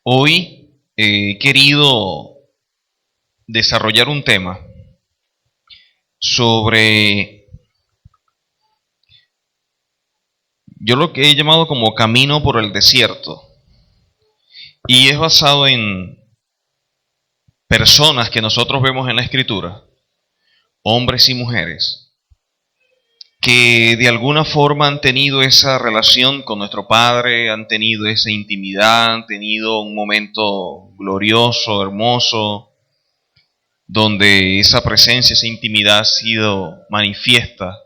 Hoy he querido desarrollar un tema sobre, yo lo que he llamado como camino por el desierto, y es basado en personas que nosotros vemos en la escritura, hombres y mujeres, que de alguna forma han tenido esa relación con nuestro Padre, han tenido esa intimidad, han tenido un momento glorioso, hermoso, donde esa presencia, esa intimidad ha sido manifiesta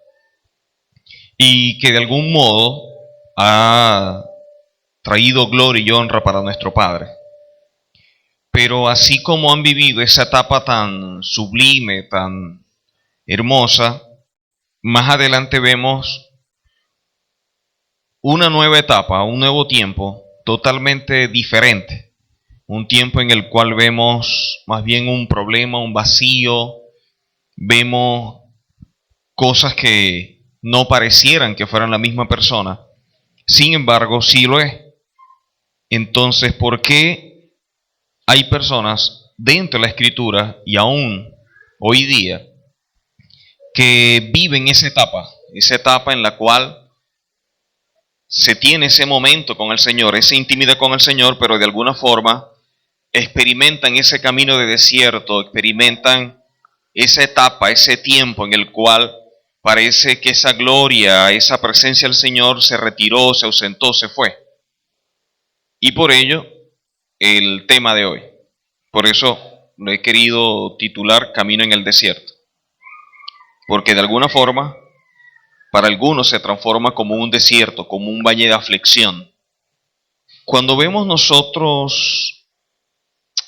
y que de algún modo ha traído gloria y honra para nuestro Padre. Pero así como han vivido esa etapa tan sublime, tan hermosa, más adelante vemos una nueva etapa, un nuevo tiempo totalmente diferente. Un tiempo en el cual vemos más bien un problema, un vacío, vemos cosas que no parecieran que fueran la misma persona. Sin embargo, sí lo es. Entonces, ¿por qué hay personas dentro de la Escritura y aún hoy día que viven esa etapa en la cual se tiene ese momento con el Señor, esa intimidad con el Señor, pero de alguna forma experimentan ese camino de desierto, experimentan esa etapa, ese tiempo en el cual parece que esa gloria, esa presencia del Señor se retiró, se ausentó, se fue? Y por ello, el tema de hoy. Por eso lo he querido titular Camino en el desierto. Porque de alguna forma, para algunos se transforma como un desierto, como un valle de aflicción. Cuando vemos nosotros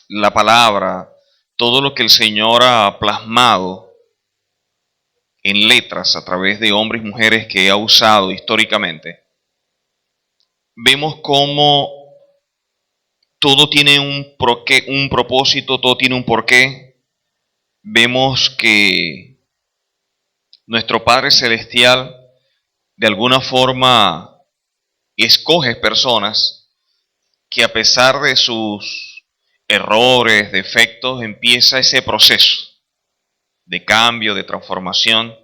la palabra, todo lo que el Señor ha plasmado en letras a través de hombres y mujeres que ha usado históricamente, vemos cómo todo tiene un propósito, todo tiene un porqué. Vemos que nuestro Padre Celestial de alguna forma escoge personas que a pesar de sus errores, defectos, empieza ese proceso de cambio, de transformación,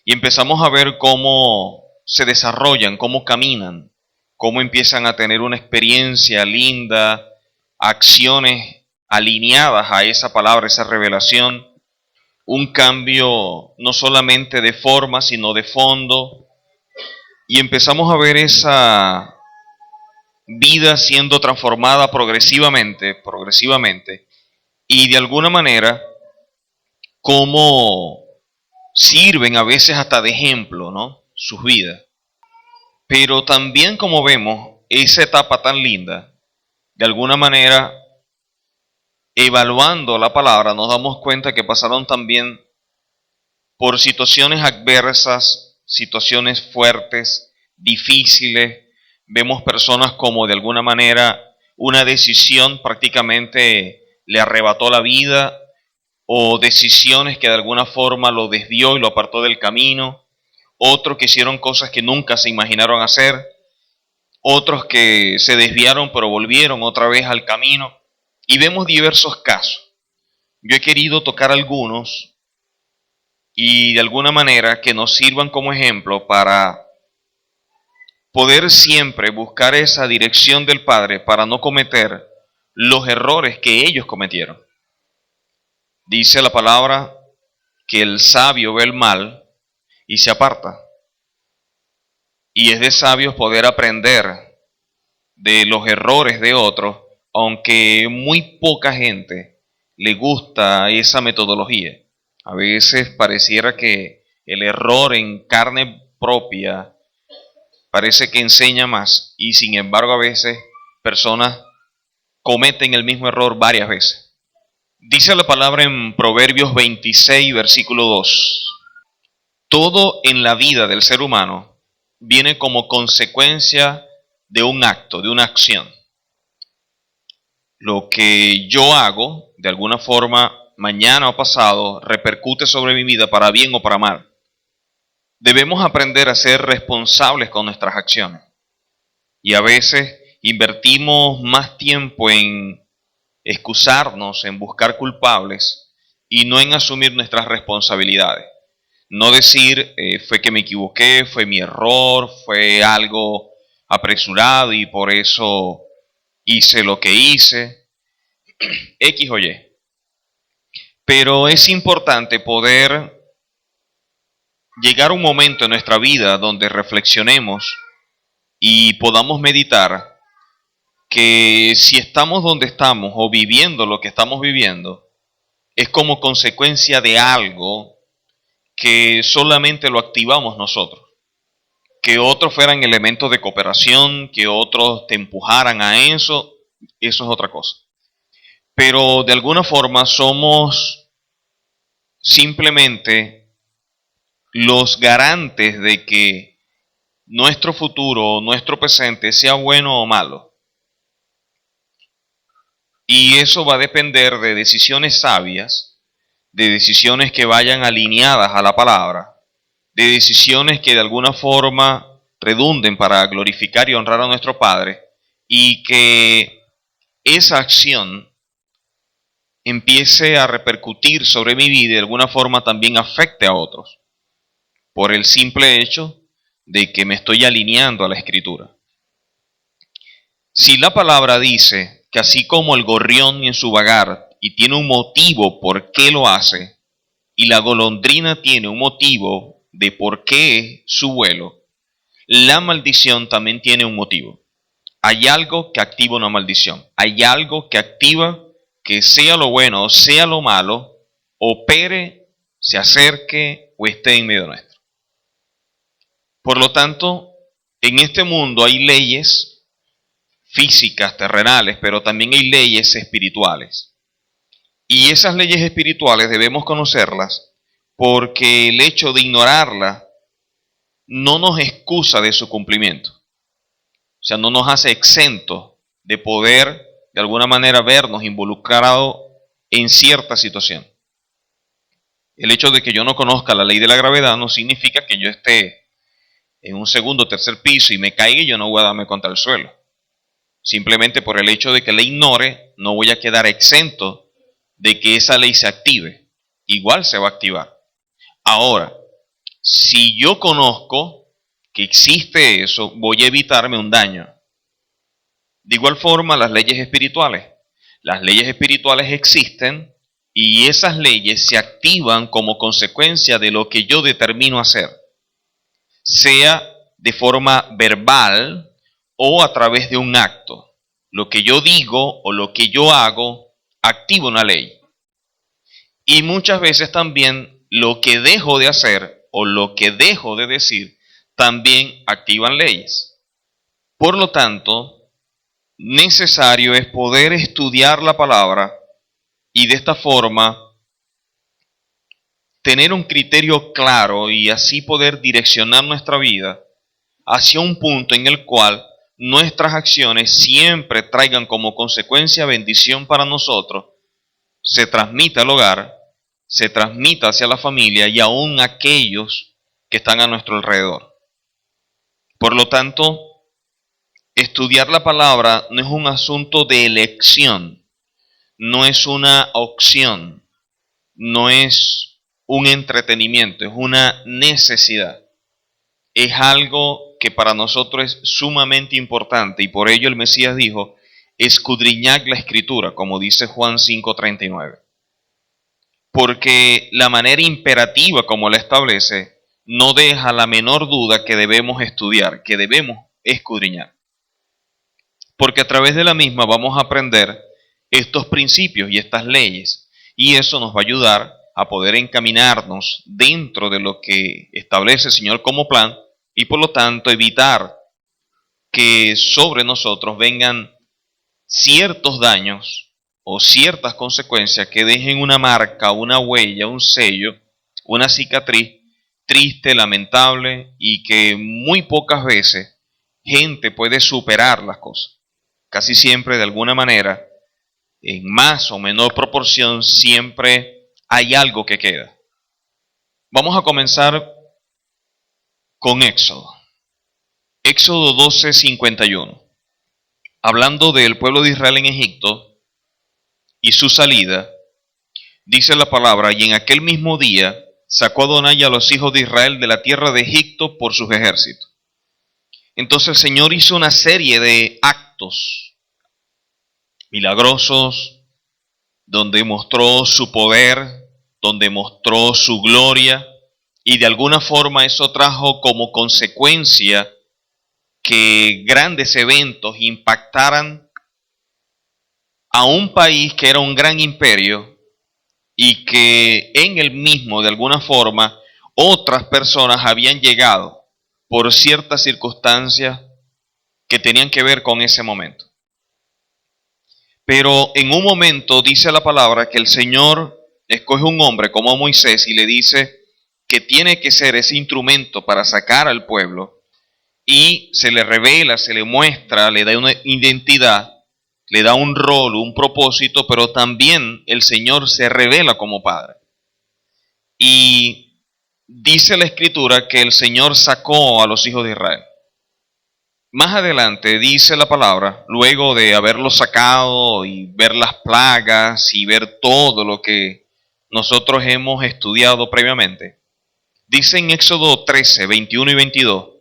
y empezamos a ver cómo se desarrollan, cómo caminan, cómo empiezan a tener una experiencia linda, acciones alineadas a esa palabra, esa revelación, un cambio no solamente de forma, sino de fondo, y empezamos a ver esa vida siendo transformada progresivamente, y de alguna manera cómo sirven a veces hasta de ejemplo, ¿no? Sus vidas. Pero también como vemos esa etapa tan linda, de alguna manera, evaluando la palabra, nos damos cuenta que pasaron también por situaciones adversas, situaciones fuertes, difíciles. Vemos personas como de alguna manera una decisión prácticamente le arrebató la vida, o decisiones que de alguna forma lo desvió y lo apartó del camino, otros que hicieron cosas que nunca se imaginaron hacer, otros que se desviaron pero volvieron otra vez al camino, y vemos diversos casos. Yo he querido tocar algunos y de alguna manera que nos sirvan como ejemplo para poder siempre buscar esa dirección del Padre para no cometer los errores que ellos cometieron. Dice la palabra que el sabio ve el mal y se aparta. Y es de sabios poder aprender de los errores de otros, aunque muy poca gente le gusta esa metodología. A veces pareciera que el error en carne propia parece que enseña más, y sin embargo a veces personas cometen el mismo error varias veces. Dice la palabra en Proverbios 26, versículo 2. Todo en la vida del ser humano viene como consecuencia de un acto, de una acción. Lo que yo hago, de alguna forma, mañana o pasado, repercute sobre mi vida para bien o para mal. Debemos aprender a ser responsables con nuestras acciones. Y a veces, invertimos más tiempo en excusarnos, en buscar culpables y no en asumir nuestras responsabilidades. No decir, fue que me equivoqué, fue mi error, fue algo apresurado y por eso hice lo que hice, X o Y. Pero es importante poder llegar a un momento en nuestra vida donde reflexionemos y podamos meditar que si estamos donde estamos o viviendo lo que estamos viviendo, es como consecuencia de algo que solamente lo activamos nosotros. Que otros fueran elementos de cooperación, que otros te empujaran a eso es otra cosa. Pero de alguna forma somos simplemente los garantes de que nuestro futuro, nuestro presente, sea bueno o malo. Y eso va a depender de decisiones sabias, de decisiones que vayan alineadas a la palabra, de decisiones que de alguna forma redunden para glorificar y honrar a nuestro Padre, y que esa acción empiece a repercutir sobre mi vida y de alguna forma también afecte a otros, por el simple hecho de que me estoy alineando a la Escritura. Si la palabra dice que así como el gorrión en su vagar y tiene un motivo por qué lo hace, y la golondrina tiene un motivo de por qué su vuelo, la maldición también tiene un motivo. Hay algo que activa una maldición. Hay algo que activa que sea lo bueno o sea lo malo, opere, se acerque o esté en medio nuestro. Por lo tanto, en este mundo hay leyes físicas, terrenales, pero también hay leyes espirituales. Y esas leyes espirituales debemos conocerlas porque el hecho de ignorarlas no nos excusa de su cumplimiento. O sea, no nos hace exentos de poder, de alguna manera, vernos involucrados en cierta situación. El hecho de que yo no conozca la ley de la gravedad no significa que yo esté en un segundo o tercer piso y me caiga y yo no voy a darme contra el suelo. Simplemente por el hecho de que la ignore, no voy a quedar exento de que esa ley se active. Igual se va a activar. Ahora, si yo conozco que existe eso, voy a evitarme un daño. De igual forma, las leyes espirituales. Las leyes espirituales existen y esas leyes se activan como consecuencia de lo que yo determino hacer, sea de forma verbal o a través de un acto. Lo que yo digo o lo que yo hago activa una ley. Y muchas veces también lo que dejo de hacer o lo que dejo de decir también activan leyes. Por lo tanto, necesario es poder estudiar la palabra y de esta forma tener un criterio claro y así poder direccionar nuestra vida hacia un punto en el cual nuestras acciones siempre traigan como consecuencia bendición para nosotros, se transmita al hogar, se transmita hacia la familia y aún a aquellos que están a nuestro alrededor. Por lo tanto, estudiar la palabra no es un asunto de elección, no es una opción, no es un entretenimiento, es una necesidad. Es algo que para nosotros es sumamente importante y por ello el Mesías dijo, escudriñad la Escritura, como dice Juan 5:39. Porque la manera imperativa como la establece no deja la menor duda que debemos estudiar, que debemos escudriñar. Porque a través de la misma vamos a aprender estos principios y estas leyes y eso nos va a ayudar a poder encaminarnos dentro de lo que establece el Señor como plan y por lo tanto evitar que sobre nosotros vengan ciertos daños o ciertas consecuencias que dejen una marca, una huella, un sello, una cicatriz triste, lamentable y que muy pocas veces gente puede superar las cosas. Casi siempre de alguna manera, en más o menor proporción, siempre hay algo que queda. Vamos a comenzar con Éxodo. Éxodo 12:51. hablando del pueblo de Israel en Egipto y su salida, dice la palabra, y en aquel mismo día sacó Adonai a los hijos de Israel de la tierra de Egipto por sus ejércitos. Entonces el Señor hizo una serie de actos milagrosos, donde mostró su poder, donde mostró su gloria, y de alguna forma eso trajo como consecuencia que grandes eventos impactaran a un país que era un gran imperio y que en el mismo, de alguna forma, otras personas habían llegado por ciertas circunstancias que tenían que ver con ese momento. Pero en un momento dice la palabra que el Señor escoge un hombre como Moisés y le dice que tiene que ser ese instrumento para sacar al pueblo, y se le revela, se le muestra, le da una identidad, le da un rol, un propósito, pero también el Señor se revela como Padre. Y dice la Escritura que el Señor sacó a los hijos de Israel. Más adelante dice la palabra, luego de haberlos sacado y ver las plagas y ver todo lo que nosotros hemos estudiado previamente, dice en Éxodo 13, 21 y 22,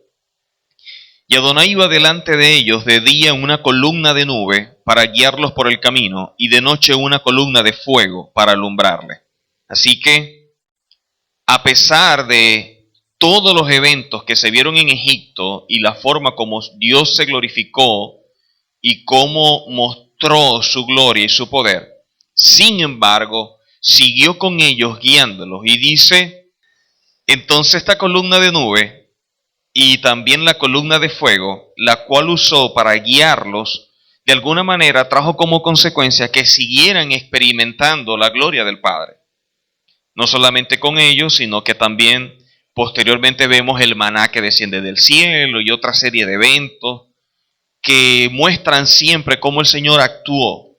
y Adonai iba delante de ellos de día en una columna de nube para guiarlos por el camino, y de noche una columna de fuego para alumbrarle. Así que, a pesar de todos los eventos que se vieron en Egipto y la forma como Dios se glorificó y cómo mostró su gloria y su poder, sin embargo, siguió con ellos guiándolos. Y dice, entonces esta columna de nube y también la columna de fuego, la cual usó para guiarlos, de alguna manera trajo como consecuencia que siguieran experimentando la gloria del Padre. No solamente con ellos, sino que también posteriormente vemos el maná que desciende del cielo y otra serie de eventos que muestran siempre cómo el Señor actuó.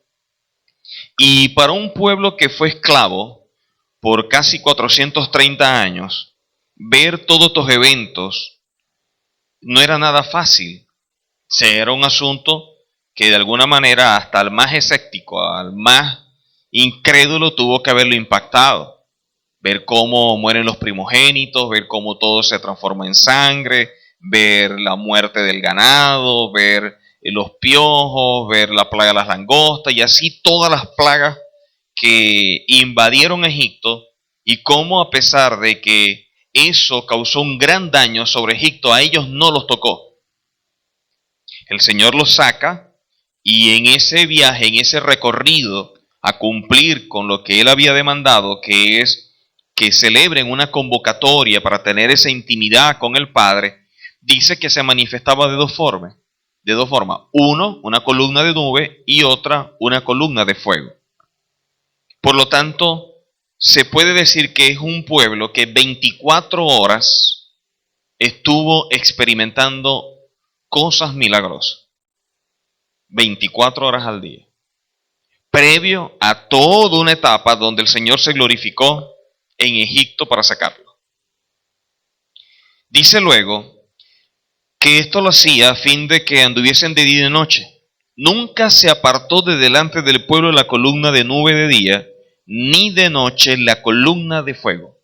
Y para un pueblo que fue esclavo por casi 430 años, ver todos estos eventos no era nada fácil. Era un asunto que de alguna manera hasta el más escéptico, al más incrédulo tuvo que haberlo impactado. Ver cómo mueren los primogénitos, ver cómo todo se transforma en sangre, ver la muerte del ganado, ver los piojos, ver la plaga de las langostas y así todas las plagas que invadieron Egipto, y cómo a pesar de que eso causó un gran daño sobre Egipto, a ellos no los tocó. El Señor los saca, y en ese viaje, en ese recorrido a cumplir con lo que Él había demandado, que es que celebren una convocatoria para tener esa intimidad con el Padre, dice que se manifestaba de dos formas. Uno, una columna de nube, y otra, una columna de fuego. Por lo tanto, se puede decir que es un pueblo que 24 horas estuvo experimentando cosas milagrosas. 24 horas al día. Previo a toda una etapa donde el Señor se glorificó en Egipto para sacarlo. Dice luego que esto lo hacía a fin de que anduviesen de día y de noche. Nunca se apartó de delante del pueblo la columna de nube de día, ni de noche la columna de fuego.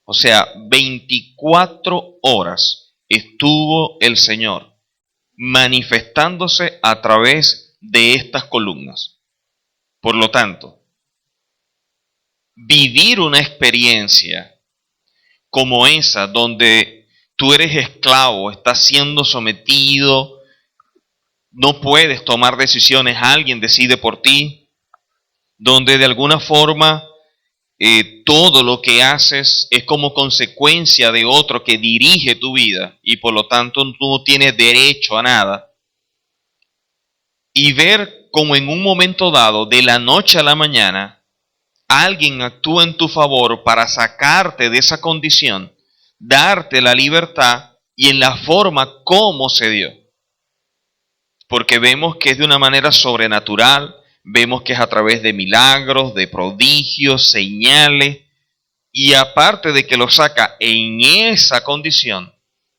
O sea, 24 horas estuvo el Señor manifestándose a través de estas columnas. Por lo tanto, vivir una experiencia como esa, donde tú eres esclavo, estás siendo sometido, no puedes tomar decisiones, alguien decide por ti, donde de alguna forma todo lo que haces es como consecuencia de otro que dirige tu vida y por lo tanto tú no tienes derecho a nada. Y ver como en un momento dado, de la noche a la mañana, alguien actúa en tu favor para sacarte de esa condición, darte la libertad y en la forma como se dio. Porque vemos que es de una manera sobrenatural, vemos que es a través de milagros, de prodigios, señales, y aparte de que lo saca en esa condición,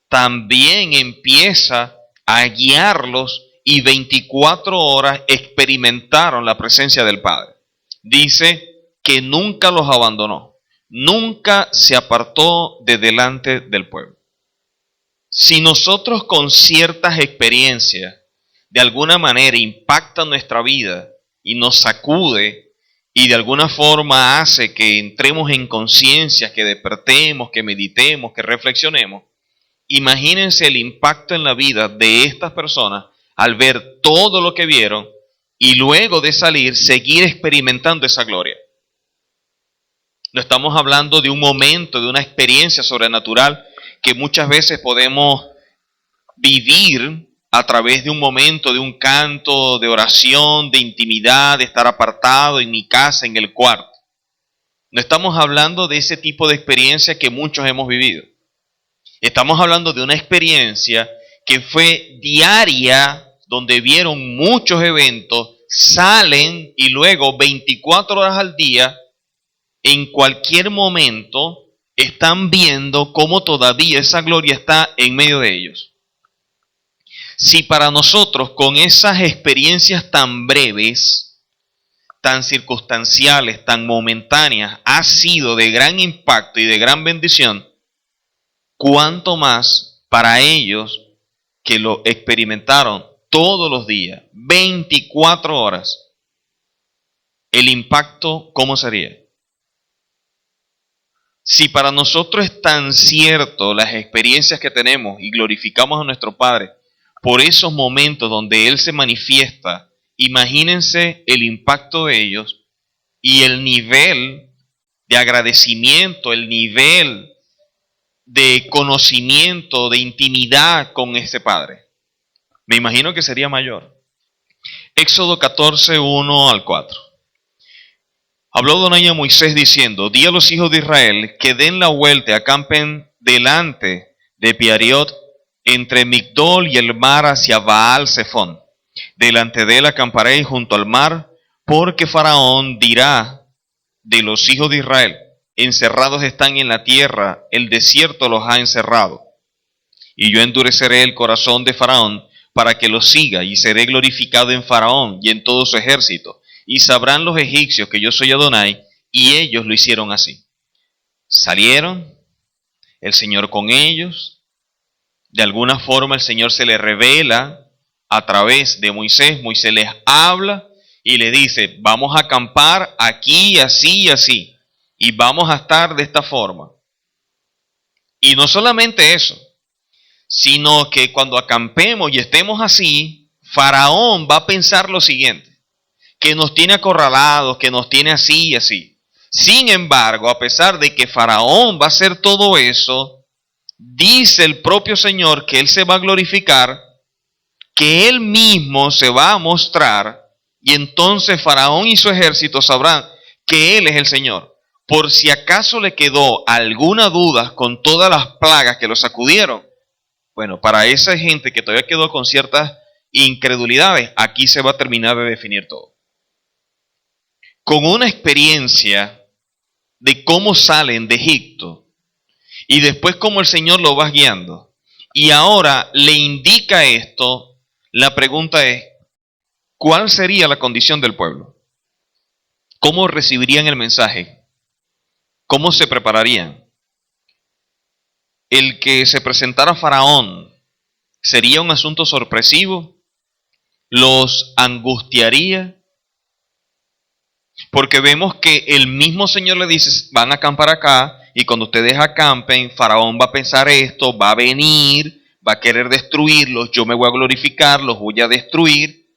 también empieza a guiarlos y 24 horas experimentaron la presencia del Padre. Dice que nunca los abandonó, nunca se apartó de delante del pueblo. Si nosotros con ciertas experiencias de alguna manera impactan nuestra vida y nos sacude y de alguna forma hace que entremos en conciencia, que despertemos, que meditemos, que reflexionemos, imagínense el impacto en la vida de estas personas al ver todo lo que vieron y luego de salir seguir experimentando esa gloria. No estamos hablando de un momento, de una experiencia sobrenatural que muchas veces podemos vivir a través de un momento, de un canto, de oración, de intimidad, de estar apartado en mi casa, en el cuarto. No estamos hablando de ese tipo de experiencia que muchos hemos vivido. Estamos hablando de una experiencia que fue diaria, donde vieron muchos eventos, salen y luego 24 horas al día, en cualquier momento, están viendo cómo todavía esa gloria está en medio de ellos. Si para nosotros con esas experiencias tan breves, tan circunstanciales, tan momentáneas, ha sido de gran impacto y de gran bendición, ¿cuánto más para ellos que lo experimentaron todos los días, 24 horas? ¿El impacto cómo sería? Si para nosotros es tan cierto las experiencias que tenemos y glorificamos a nuestro Padre por esos momentos donde Él se manifiesta, imagínense el impacto de ellos y el nivel de agradecimiento, el nivel de conocimiento, de intimidad con ese Padre. Me imagino que sería mayor. Éxodo 14, 1 al 4. Habló Adonai a Moisés diciendo: di a los hijos de Israel que den la vuelta y acampen delante de Piariot, entre Migdol y el mar hacia Baal Zephón. Delante de él acamparéis junto al mar, porque Faraón dirá de los hijos de Israel: encerrados están en la tierra, el desierto los ha encerrado. Y yo endureceré el corazón de Faraón para que los siga, y seré glorificado en Faraón y en todo su ejército. Y sabrán los egipcios que yo soy Adonai, y ellos lo hicieron así. Salieron, el Señor con ellos, de alguna forma el Señor se les revela a través de Moisés. Moisés les habla y le dice: vamos a acampar aquí, así y así, y vamos a estar de esta forma. Y no solamente eso, sino que cuando acampemos y estemos así, Faraón va a pensar lo siguiente: que nos tiene acorralados, que nos tiene así y así. Sin embargo, a pesar de que Faraón va a hacer todo eso, dice el propio Señor que Él se va a glorificar, que Él mismo se va a mostrar, y entonces Faraón y su ejército sabrán que Él es el Señor. Por si acaso le quedó alguna duda con todas las plagas que lo sacudieron, bueno, para esa gente que todavía quedó con ciertas incredulidades, aquí se va a terminar de definir todo. Con una experiencia de cómo salen de Egipto y después cómo el Señor lo va guiando, y ahora le indica esto, la pregunta es: ¿cuál sería la condición del pueblo? ¿Cómo recibirían el mensaje? ¿Cómo se prepararían? El que se presentara Faraón sería un asunto sorpresivo, los angustiaría, porque vemos que el mismo Señor le dice: van a acampar acá, y cuando ustedes acampen, Faraón va a pensar esto, va a venir, va a querer destruirlos, yo me voy a glorificar, los voy a destruir.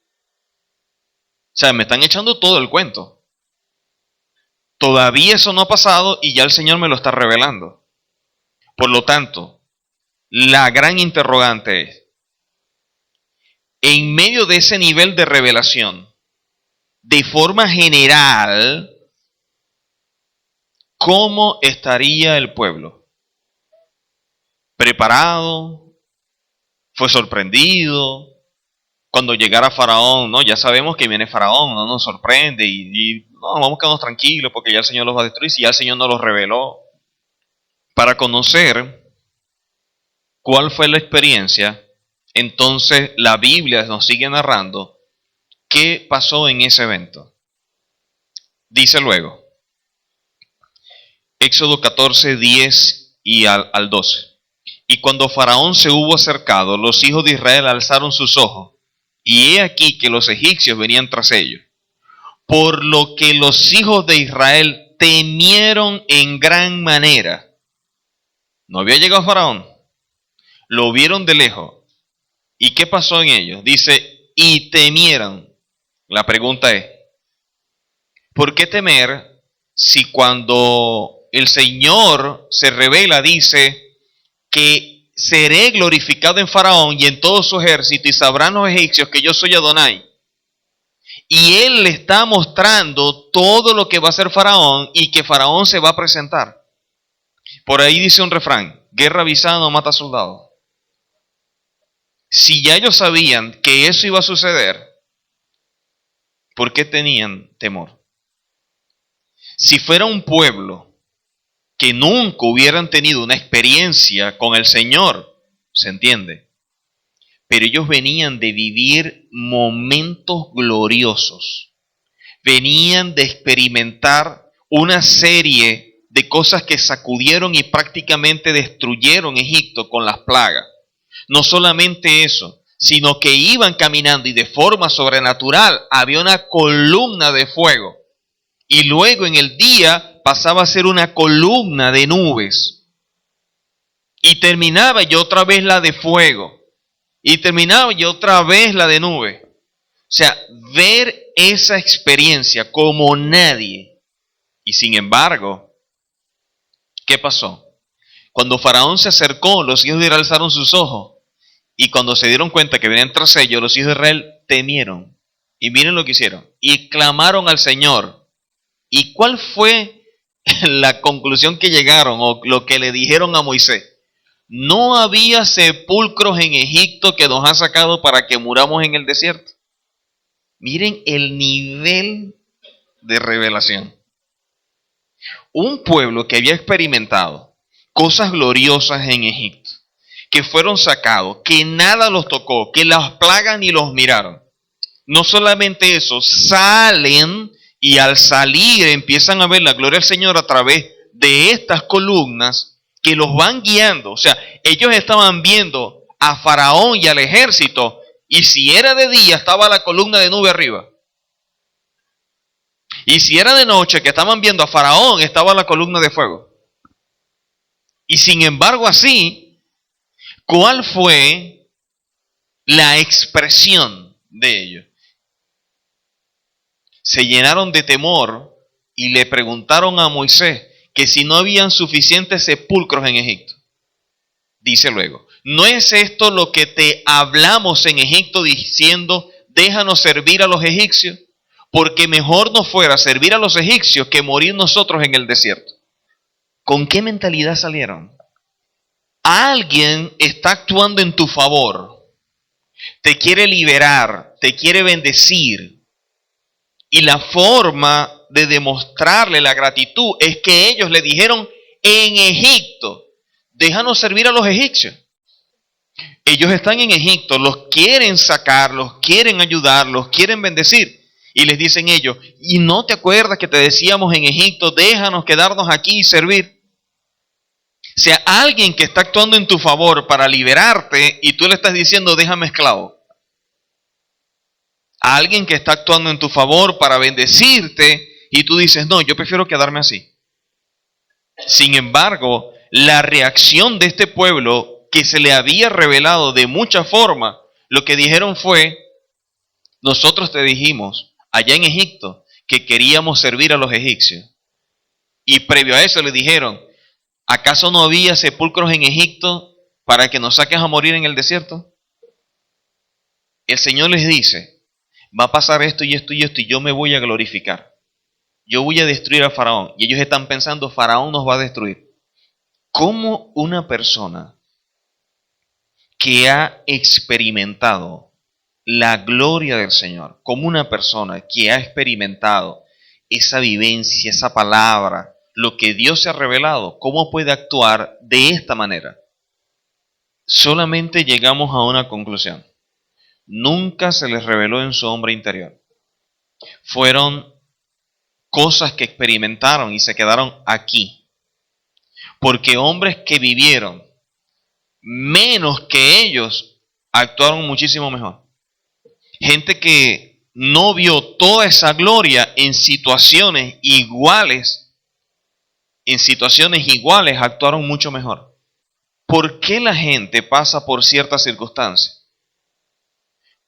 O sea, me están echando todo el cuento. Todavía eso no ha pasado y ya el Señor me lo está revelando. Por lo tanto, la gran interrogante es: en medio de ese nivel de revelación, de forma general, ¿cómo estaría el pueblo? ¿Preparado? ¿Fue sorprendido? Cuando llegara Faraón, ¿no? Ya sabemos que viene Faraón, no nos sorprende y no, vamos a quedarnos tranquilos porque ya el Señor los va a destruir, si ya el Señor nos los reveló. Para conocer cuál fue la experiencia, Entonces la Biblia nos sigue narrando qué pasó en ese evento. Dice luego, Éxodo 14, 10 y al 12. Y cuando Faraón se hubo acercado, los hijos de Israel alzaron sus ojos, y he aquí que los egipcios venían tras ellos. Por lo que los hijos de Israel temieron en gran manera. No había llegado Faraón, lo vieron de lejos. ¿Y qué pasó en ellos? Dice, y temieron. La pregunta es, ¿por qué temer si cuando el Señor se revela dice que seré glorificado en Faraón y en todo su ejército y sabrán los egipcios que yo soy Adonai? Y él le está mostrando todo lo que va a hacer Faraón y que Faraón se va a presentar. Por ahí dice un refrán, guerra avisada no mata soldado. Si ya ellos sabían que eso iba a suceder, ¿por qué tenían temor? Si fuera un pueblo que nunca hubieran tenido una experiencia con el Señor, se entiende. Pero ellos venían de vivir momentos gloriosos. Venían de experimentar una serie de cosas que sacudieron y prácticamente destruyeron Egipto con las plagas. No solamente eso, sino que iban caminando y de forma sobrenatural había una columna de fuego. Y luego en el día pasaba a ser una columna de nubes. Y terminaba y otra vez la de fuego. Y terminaba y otra vez la de nube. O sea, ver esa experiencia como nadie. Y sin embargo, ¿qué pasó? Cuando Faraón se acercó, los hijos de Israel alzaron sus ojos. Y cuando se dieron cuenta que venían tras ellos, los hijos de Israel temieron. Y miren lo que hicieron. Y clamaron al Señor. ¿Y cuál fue la conclusión que llegaron o lo que le dijeron a Moisés? No había sepulcros en Egipto que nos ha sacado para que muramos en el desierto. Miren el nivel de revelación. Un pueblo que había experimentado cosas gloriosas en Egipto, que fueron sacados, que nada los tocó, que las plagas ni los miraron. No solamente eso, salen y al salir empiezan a ver la gloria del Señor a través de estas columnas que los van guiando. O sea, ellos estaban viendo a Faraón y al ejército, y si era de día estaba la columna de nube arriba. Y si era de noche que estaban viendo a Faraón, estaba la columna de fuego. Y sin embargo así, ¿cuál fue la expresión de ellos? Se llenaron de temor y le preguntaron a Moisés que si no habían suficientes sepulcros en Egipto. Dice luego, ¿no es esto lo que te hablamos en Egipto diciendo, déjanos servir a los egipcios? Porque mejor nos fuera servir a los egipcios que morir nosotros en el desierto. ¿Con qué mentalidad salieron? Alguien está actuando en tu favor, te quiere liberar, te quiere bendecir. Y la forma de demostrarle la gratitud es que ellos le dijeron en Egipto, déjanos servir a los egipcios. Ellos están en Egipto, los quieren sacar, los quieren ayudar, los quieren bendecir. Y les dicen ellos, ¿y no te acuerdas que te decíamos en Egipto, déjanos quedarnos aquí y servir? O sea, alguien que está actuando en tu favor para liberarte y tú le estás diciendo, déjame esclavo. A alguien que está actuando en tu favor para bendecirte y tú dices, no, yo prefiero quedarme así. Sin embargo, la reacción de este pueblo que se le había revelado de mucha forma, lo que dijeron fue, nosotros te dijimos allá en Egipto que queríamos servir a los egipcios. Y previo a eso le dijeron, ¿acaso no había sepulcros en Egipto para que nos saques a morir en el desierto? El Señor les dice, va a pasar esto y esto y esto y yo me voy a glorificar. Yo voy a destruir a Faraón. Y ellos están pensando, Faraón nos va a destruir. ¿Cómo una persona que ha experimentado la gloria del Señor, como una persona que ha experimentado esa vivencia, esa palabra, lo que Dios se ha revelado, cómo puede actuar de esta manera? solamente llegamos a una conclusión. Nunca se les reveló en su hombre interior. Fueron cosas que experimentaron y se quedaron aquí. Porque hombres que vivieron menos que ellos actuaron muchísimo mejor. Gente que no vio toda esa gloria en situaciones iguales actuaron mucho mejor. ¿Por qué la gente pasa por ciertas circunstancias?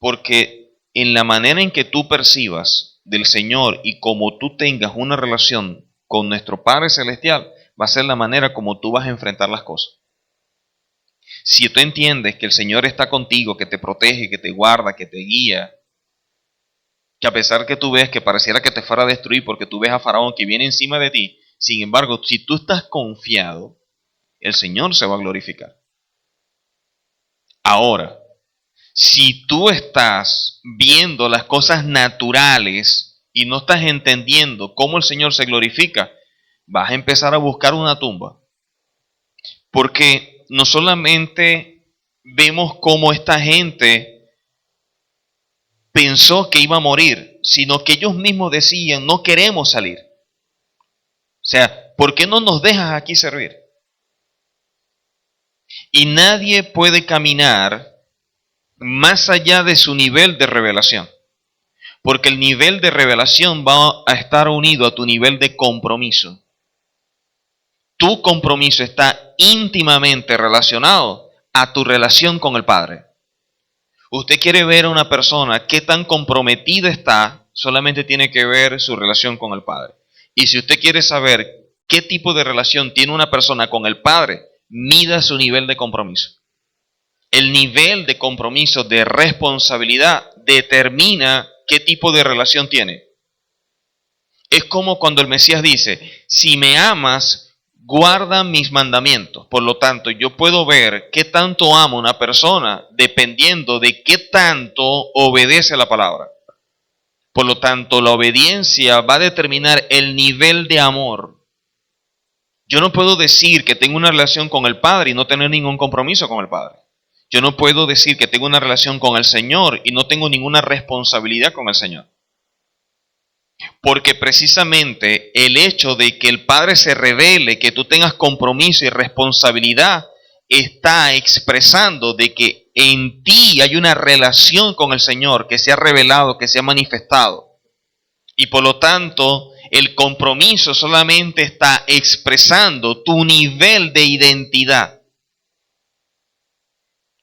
Porque en la manera en que tú percibas del Señor y como tú tengas una relación con nuestro Padre Celestial, va a ser la manera como tú vas a enfrentar las cosas. Si tú entiendes que el Señor está contigo, que te protege, que te guarda, que te guía, que a pesar que tú ves que pareciera que te fuera a destruir porque tú ves a Faraón que viene encima de ti, sin embargo, si tú estás confiado, el Señor se va a glorificar. Ahora, si tú estás viendo las cosas naturales y no estás entendiendo cómo el Señor se glorifica, vas a empezar a buscar una tumba. Porque no solamente vemos cómo esta gente pensó que iba a morir, sino que ellos mismos decían, no queremos salir. O sea, ¿por qué no nos dejas aquí servir? Y nadie puede caminar más allá de su nivel de revelación. Porque el nivel de revelación va a estar unido a tu nivel de compromiso. Tu compromiso está íntimamente relacionado a tu relación con el Padre. Usted quiere ver a una persona qué tan comprometida está, solamente tiene que ver su relación con el Padre. Y si usted quiere saber qué tipo de relación tiene una persona con el Padre, mida su nivel de compromiso. El nivel de compromiso, de responsabilidad, determina qué tipo de relación tiene. Es como cuando el Mesías dice, si me amas, guarda mis mandamientos. Por lo tanto, yo puedo ver qué tanto amo a una persona dependiendo de qué tanto obedece la palabra. Por lo tanto, la obediencia va a determinar el nivel de amor. Yo no puedo decir que tengo una relación con el Padre y no tener ningún compromiso con el Padre. Yo no puedo decir que tengo una relación con el Señor y no tengo ninguna responsabilidad con el Señor. Porque precisamente el hecho de que el Padre se revele, que tú tengas compromiso y responsabilidad, está expresando de que en ti hay una relación con el Señor que se ha revelado, que se ha manifestado. Y por lo tanto, el compromiso solamente está expresando tu nivel de identidad,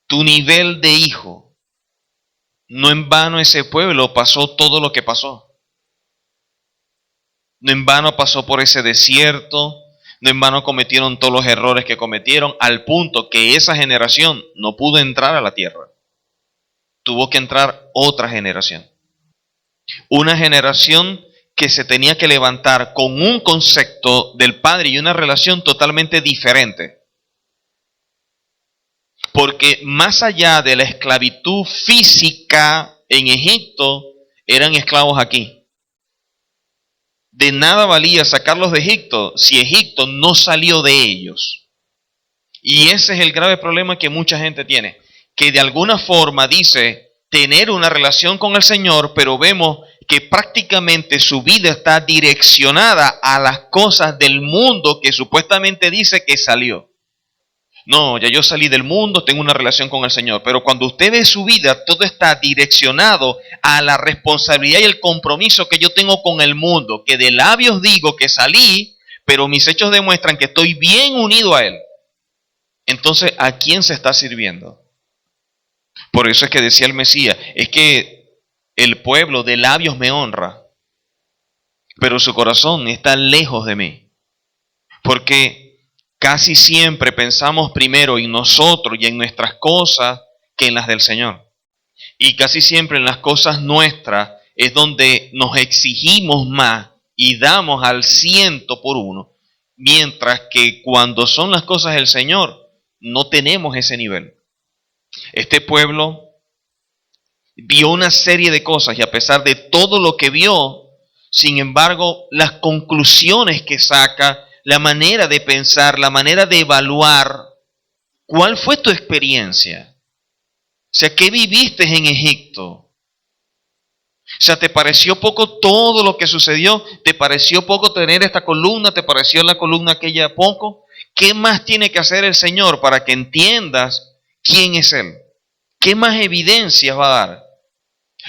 tu nivel de hijo. No en vano ese pueblo pasó todo lo que pasó. No en vano pasó por ese desierto, no en vano cometieron todos los errores que cometieron, al punto que esa generación no pudo entrar a la tierra. Tuvo que entrar otra generación. Una generación que se tenía que levantar con un concepto del Padre y una relación totalmente diferente. Porque más allá de la esclavitud física en Egipto, eran esclavos aquí. De nada valía sacarlos de Egipto si Egipto no salió de ellos. Y ese es el grave problema que mucha gente tiene, que de alguna forma dice tener una relación con el Señor, pero vemos que prácticamente su vida está direccionada a las cosas del mundo que supuestamente dice que salió. No, ya yo salí del mundo, tengo una relación con el Señor. Pero cuando usted ve su vida, todo está direccionado a la responsabilidad y el compromiso que yo tengo con el mundo. Que de labios digo que salí, pero mis hechos demuestran que estoy bien unido a Él. Entonces, ¿a quién se está sirviendo? Por eso es que decía el Mesías, es que el pueblo de labios me honra, pero su corazón está lejos de mí. Porque casi siempre pensamos primero en nosotros y en nuestras cosas que en las del Señor. Y casi siempre en las cosas nuestras es donde nos exigimos más y damos al 100%, mientras que cuando son las cosas del Señor no tenemos ese nivel. Este pueblo vio una serie de cosas y a pesar de todo lo que vio, sin embargo, las conclusiones que saca, la manera de pensar, la manera de evaluar, ¿Cuál fue tu experiencia? O sea, ¿qué viviste en Egipto? O sea, ¿te pareció poco todo lo que sucedió? ¿Te pareció poco tener esta columna? ¿Te pareció la columna aquella poco? ¿Qué más tiene que hacer el Señor para que entiendas quién es Él? ¿Qué más evidencias va a dar?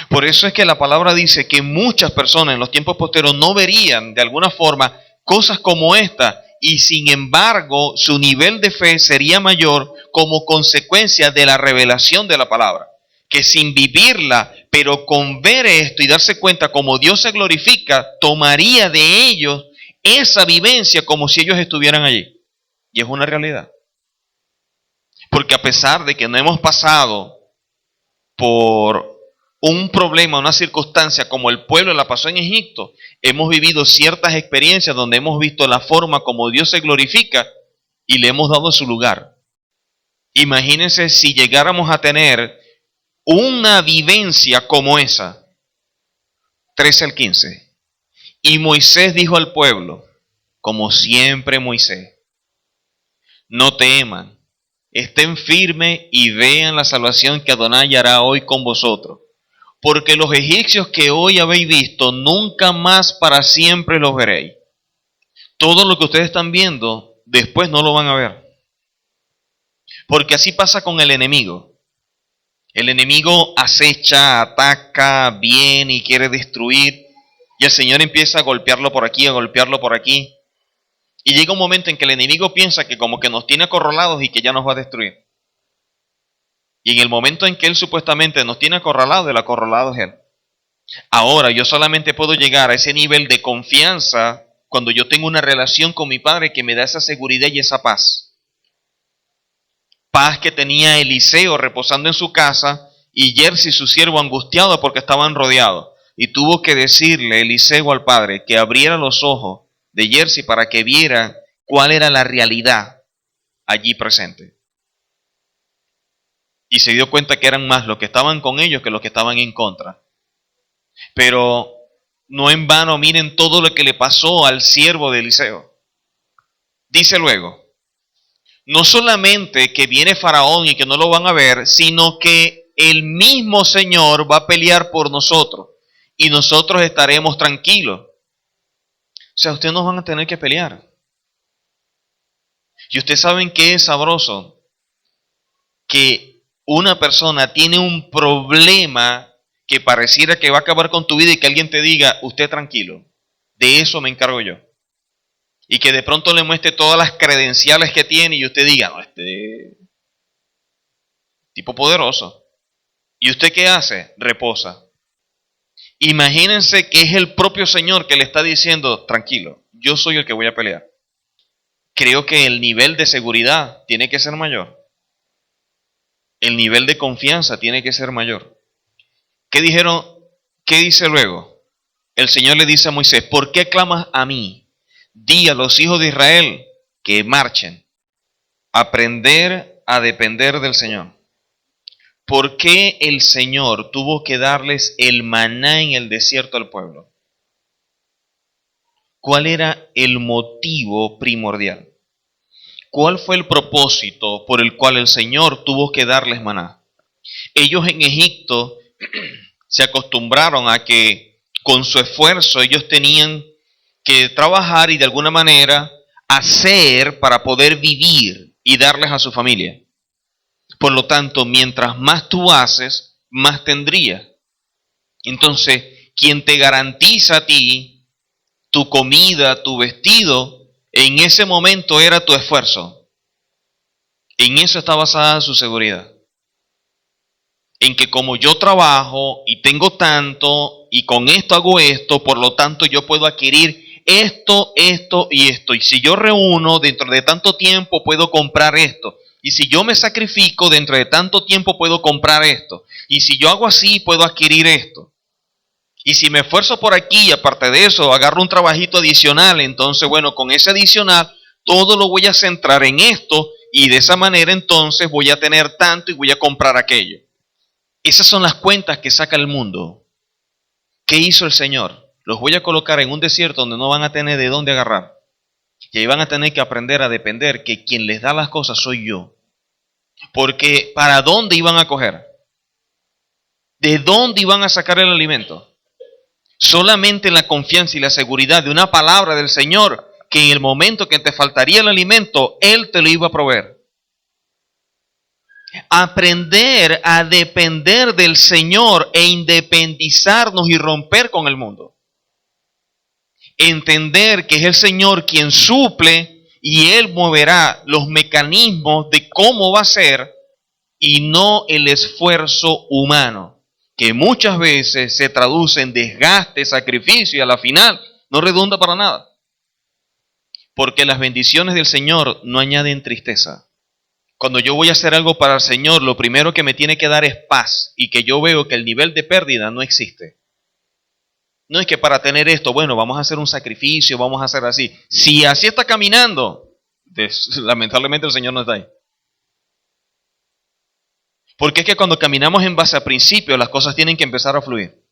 Por eso es que la palabra dice que muchas personas en los tiempos posteriores no verían de alguna forma cosas como esta, y sin embargo su nivel de fe sería mayor como consecuencia de la revelación de la palabra. Que sin vivirla, pero con ver esto y darse cuenta cómo Dios se glorifica, tomaría de ellos esa vivencia como si ellos estuvieran allí. Y es una realidad. Porque a pesar de que no hemos pasado por un problema, una circunstancia como el pueblo la pasó en Egipto, hemos vivido ciertas experiencias donde hemos visto la forma como Dios se glorifica y le hemos dado su lugar. Imagínense si llegáramos a tener una vivencia como esa. 13 al 15. Y Moisés dijo al pueblo, como siempre Moisés, no teman, estén firmes y vean la salvación que Adonai hará hoy con vosotros. Porque los egipcios que hoy habéis visto, nunca más para siempre los veréis. Todo lo que ustedes están viendo, después no lo van a ver. Porque así pasa con el enemigo. El enemigo acecha, ataca, viene y quiere destruir. Y el Señor empieza a golpearlo por aquí, a golpearlo por aquí. Y llega un momento en que el enemigo piensa que como que nos tiene acorralados y que ya nos va a destruir. Y en el momento en que él supuestamente nos tiene acorralados, el acorralado es él. Ahora yo solamente puedo llegar a ese nivel de confianza cuando yo tengo una relación con mi Padre que me da esa seguridad y esa paz. Paz que tenía Eliseo reposando en su casa y Jersey su siervo angustiado porque estaban rodeados. Y tuvo que decirle Eliseo al Padre que abriera los ojos de Jersey para que viera cuál era la realidad allí presente. Y se dio cuenta que eran más los que estaban con ellos que los que estaban en contra. Pero no en vano, miren todo lo que le pasó al siervo de Eliseo. Dice luego, no solamente que viene Faraón y que no lo van a ver, sino que el mismo Señor va a pelear por nosotros y nosotros estaremos tranquilos. O sea, ustedes no van a tener que pelear. Y ustedes saben que es sabroso que una persona tiene un problema que pareciera que va a acabar con tu vida y que alguien te diga, usted tranquilo, de eso me encargo yo. Y que de pronto le muestre todas las credenciales que tiene y usted diga, no, este tipo poderoso. ¿Y usted qué hace? Reposa. Imagínense que es el propio Señor que le está diciendo, tranquilo, yo soy el que voy a pelear. Creo que el nivel de seguridad tiene que ser mayor. El nivel de confianza tiene que ser mayor. ¿Qué dijeron? ¿Qué dice luego? El Señor le dice a Moisés, ¿por qué clamas a mí? Di a los hijos de Israel que marchen. Aprender a depender del Señor. ¿Por qué el Señor tuvo que darles el maná en el desierto al pueblo? ¿Cuál era el motivo primordial? ¿Cuál fue el propósito por el cual el Señor tuvo que darles maná? Ellos en Egipto se acostumbraron a que con su esfuerzo ellos tenían que trabajar y de alguna manera hacer para poder vivir y darles a su familia. Por lo tanto, mientras más tú haces, más tendrías. Entonces, quien te garantiza a ti tu comida, tu vestido, en ese momento era tu esfuerzo. En eso está basada su seguridad. En que como yo trabajo y tengo tanto y con esto hago esto, por lo tanto yo puedo adquirir esto, esto y esto. Y si yo reúno dentro de tanto tiempo puedo comprar esto. Y si yo me sacrifico dentro de tanto tiempo puedo comprar esto. Y si yo hago así puedo adquirir esto. Y si me esfuerzo por aquí y aparte de eso agarro un trabajito adicional, entonces bueno, con ese adicional todo lo voy a centrar en esto y de esa manera entonces voy a tener tanto y voy a comprar aquello. Esas son las cuentas que saca el mundo. ¿Qué hizo el Señor? Los voy a colocar en un desierto donde no van a tener de dónde agarrar. Y ahí van a tener que aprender a depender que quien les da las cosas soy yo. Porque ¿para dónde iban a coger? ¿De dónde iban a sacar el alimento? Solamente la confianza y la seguridad de una palabra del Señor, que en el momento que te faltaría el alimento, Él te lo iba a proveer. Aprender a depender del Señor e independizarnos y romper con el mundo. Entender que es el Señor quien suple y Él moverá los mecanismos de cómo va a ser y no el esfuerzo humano, que muchas veces se traduce en desgaste, sacrificio y a la final no redunda para nada. Porque las bendiciones del Señor no añaden tristeza. Cuando yo voy a hacer algo para el Señor, lo primero que me tiene que dar es paz y que yo veo que el nivel de pérdida no existe. No es que para tener esto, bueno, vamos a hacer un sacrificio, vamos a hacer así. Si así está caminando, lamentablemente el Señor no está ahí. Porque es que cuando caminamos en base a principios, las cosas tienen que empezar a fluir.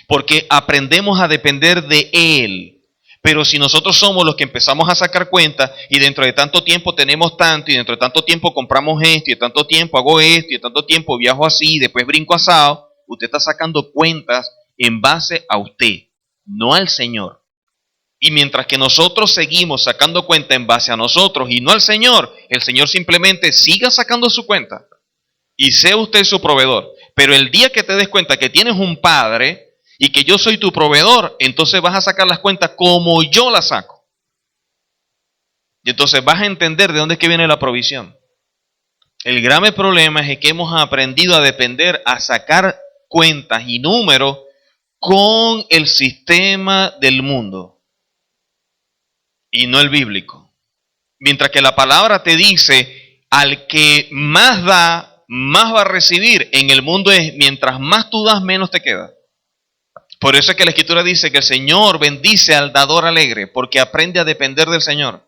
Porque aprendemos a depender de Él. Pero si nosotros somos los que empezamos a sacar cuentas y dentro de tanto tiempo tenemos tanto y dentro de tanto tiempo compramos esto y de tanto tiempo hago esto y de tanto tiempo viajo así y después brinco asado, usted está sacando cuentas en base a usted, no al Señor. Y mientras que nosotros seguimos sacando cuenta en base a nosotros y no al Señor, el Señor simplemente siga sacando su cuenta y sea usted su proveedor. Pero el día que te des cuenta que tienes un Padre y que yo soy tu proveedor, entonces vas a sacar las cuentas como yo las saco. Y entonces vas a entender de dónde es que viene la provisión. El grave problema es que hemos aprendido a depender, a sacar cuentas y números con el sistema del mundo y no el bíblico. Mientras que la palabra te dice, al que más da, más va a recibir. En el mundo es, mientras más tú das, menos te queda. Por eso es que la Escritura dice que el Señor bendice al dador alegre, porque aprende a depender del Señor.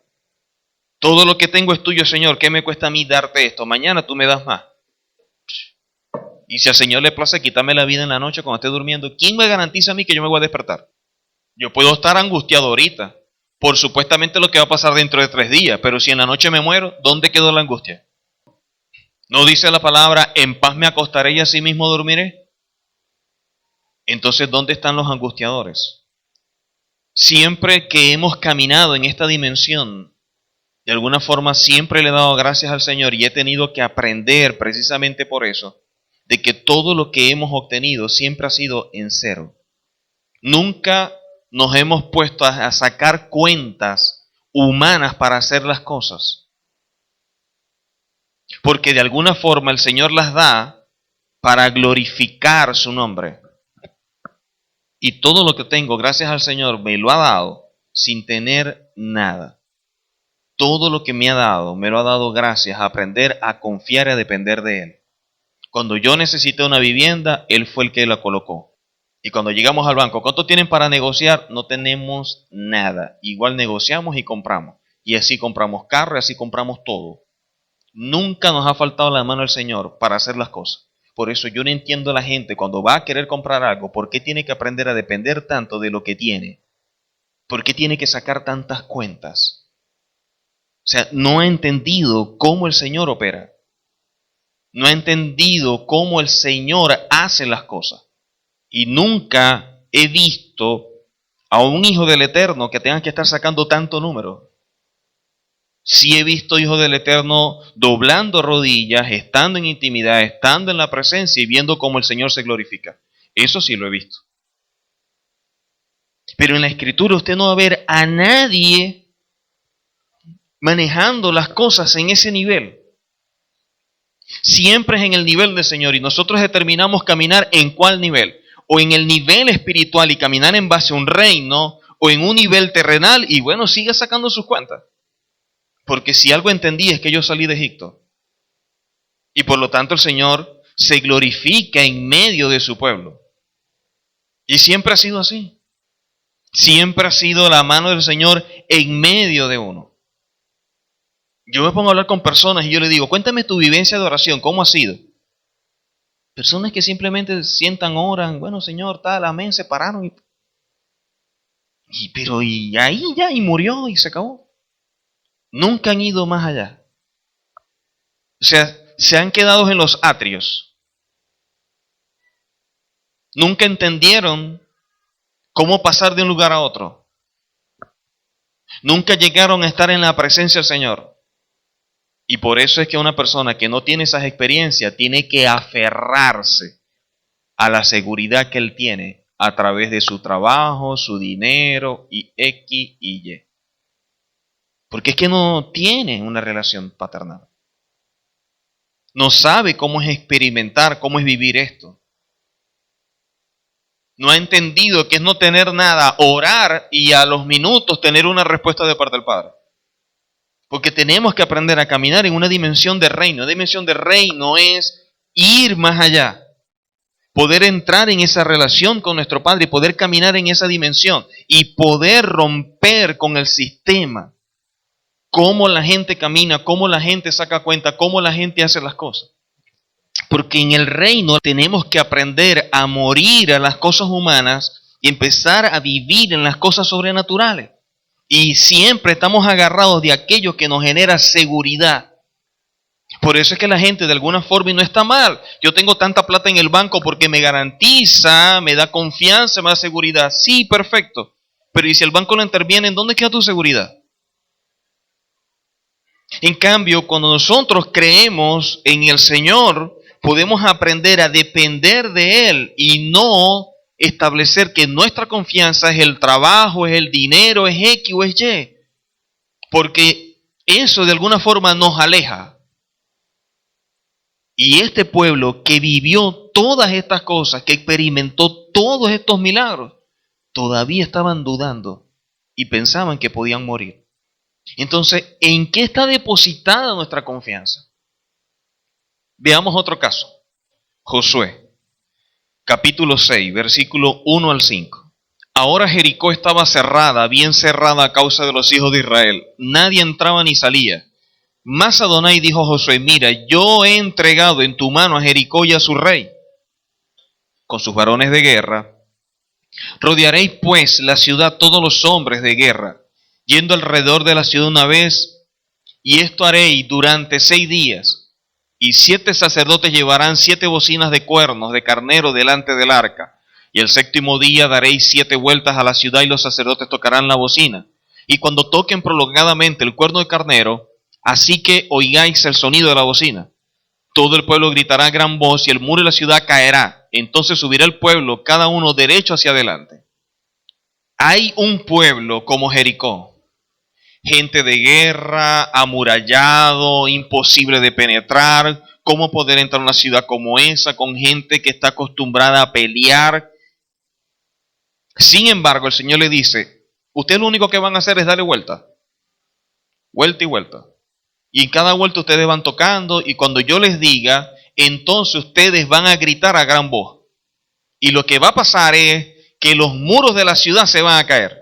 Todo lo que tengo es tuyo, Señor. ¿Qué me cuesta a mí darte esto? Mañana tú me das más. Y si al Señor le place quitarme la vida en la noche cuando esté durmiendo, ¿quién me garantiza a mí que yo me voy a despertar? Yo puedo estar angustiado ahorita por supuestamente lo que va a pasar dentro de 3 días, pero si en la noche me muero, ¿dónde quedó la angustia? ¿No dice la palabra, en paz me acostaré y así mismo dormiré? Entonces, ¿dónde están los angustiadores? Siempre que hemos caminado en esta dimensión, de alguna forma siempre le he dado gracias al Señor y he tenido que aprender precisamente por eso, de que todo lo que hemos obtenido siempre ha sido en cero. Nunca nos hemos puesto a sacar cuentas humanas para hacer las cosas. Porque de alguna forma el Señor las da para glorificar su nombre. Y todo lo que tengo, gracias al Señor, me lo ha dado sin tener nada. Todo lo que me ha dado, me lo ha dado gracias a aprender a confiar y a depender de Él. Cuando yo necesité una vivienda, Él fue el que la colocó. Y cuando llegamos al banco, ¿cuánto tienen para negociar? No tenemos nada. Igual negociamos y compramos. Y así compramos carro y así compramos todo. Nunca nos ha faltado la mano del Señor para hacer las cosas. Por eso yo no entiendo a la gente cuando va a querer comprar algo, ¿por qué tiene que aprender a depender tanto de lo que tiene? ¿Por qué tiene que sacar tantas cuentas? O sea, no ha entendido cómo el Señor opera. No ha entendido cómo el Señor hace las cosas. Y nunca he visto a un hijo del Eterno que tenga que estar sacando tanto número. Sí he visto hijos del Eterno doblando rodillas, estando en intimidad, estando en la presencia y viendo cómo el Señor se glorifica. Eso sí lo he visto. Pero en la Escritura usted no va a ver a nadie manejando las cosas en ese nivel. Siempre es en el nivel del Señor y nosotros determinamos caminar en cuál nivel. O en el nivel espiritual y caminar en base a un reino, o en un nivel terrenal y bueno, siga sacando sus cuentas. Porque si algo entendí es que yo salí de Egipto. Y por lo tanto el Señor se glorifica en medio de su pueblo. Y siempre ha sido así. Siempre ha sido la mano del Señor en medio de uno. Yo me pongo a hablar con personas y yo le digo, cuéntame tu vivencia de oración, ¿cómo ha sido? Personas que simplemente sientan, oran, bueno Señor, tal, amén, se pararon. Pero ahí ya, y murió y se acabó. Nunca han ido más allá. O sea, se han quedado en los atrios. Nunca entendieron cómo pasar de un lugar a otro. Nunca llegaron a estar en la presencia del Señor. Y por eso es que una persona que no tiene esas experiencias tiene que aferrarse a la seguridad que él tiene a través de su trabajo, su dinero y X y Y. Porque es que no tiene una relación paternal. No sabe cómo es experimentar, cómo es vivir esto. No ha entendido que es no tener nada, orar y a los minutos tener una respuesta de parte del Padre. Porque tenemos que aprender a caminar en una dimensión de reino. Una dimensión de reino es ir más allá. Poder entrar en esa relación con nuestro Padre y poder caminar en esa dimensión. Y poder romper con el sistema. Cómo la gente camina, cómo la gente saca cuenta, cómo la gente hace las cosas. Porque en el reino tenemos que aprender a morir a las cosas humanas y empezar a vivir en las cosas sobrenaturales. Y siempre estamos agarrados de aquello que nos genera seguridad. Por eso es que la gente de alguna forma, y no está mal, yo tengo tanta plata en el banco porque me garantiza, me da confianza, me da seguridad. Sí, perfecto. Pero ¿y si el banco no interviene, en dónde queda tu seguridad? En cambio, cuando nosotros creemos en el Señor, podemos aprender a depender de Él y no establecer que nuestra confianza es el trabajo, es el dinero, es X o es Y. Porque eso de alguna forma nos aleja. Y este pueblo que vivió todas estas cosas, que experimentó todos estos milagros, todavía estaban dudando y pensaban que podían morir. Entonces, ¿en qué está depositada nuestra confianza? Veamos otro caso. Josué, capítulo 6, versículo 1 al 5. Ahora Jericó estaba cerrada, bien cerrada a causa de los hijos de Israel. Nadie entraba ni salía. Mas Adonai dijo a Josué, mira, yo he entregado en tu mano a Jericó y a su rey, con sus varones de guerra. Rodearéis pues la ciudad todos los hombres de guerra, yendo alrededor de la ciudad una vez, y esto haréis durante 6 días. Y 7 sacerdotes llevarán 7 bocinas de cuernos de carnero delante del arca. Y el 7º día daréis 7 vueltas a la ciudad y los sacerdotes tocarán la bocina. Y cuando toquen prolongadamente el cuerno de carnero, así que oigáis el sonido de la bocina, todo el pueblo gritará a gran voz y el muro de la ciudad caerá. Entonces subirá el pueblo, cada uno derecho hacia adelante. Hay un pueblo como Jericó. Gente de guerra, amurallado, imposible de penetrar. ¿Cómo poder entrar a una ciudad como esa con gente que está acostumbrada a pelear? Sin embargo, el Señor le dice, ustedes lo único que van a hacer es darle vuelta. Vuelta y vuelta. Y en cada vuelta ustedes van tocando y cuando yo les diga, entonces ustedes van a gritar a gran voz. Y lo que va a pasar es que los muros de la ciudad se van a caer.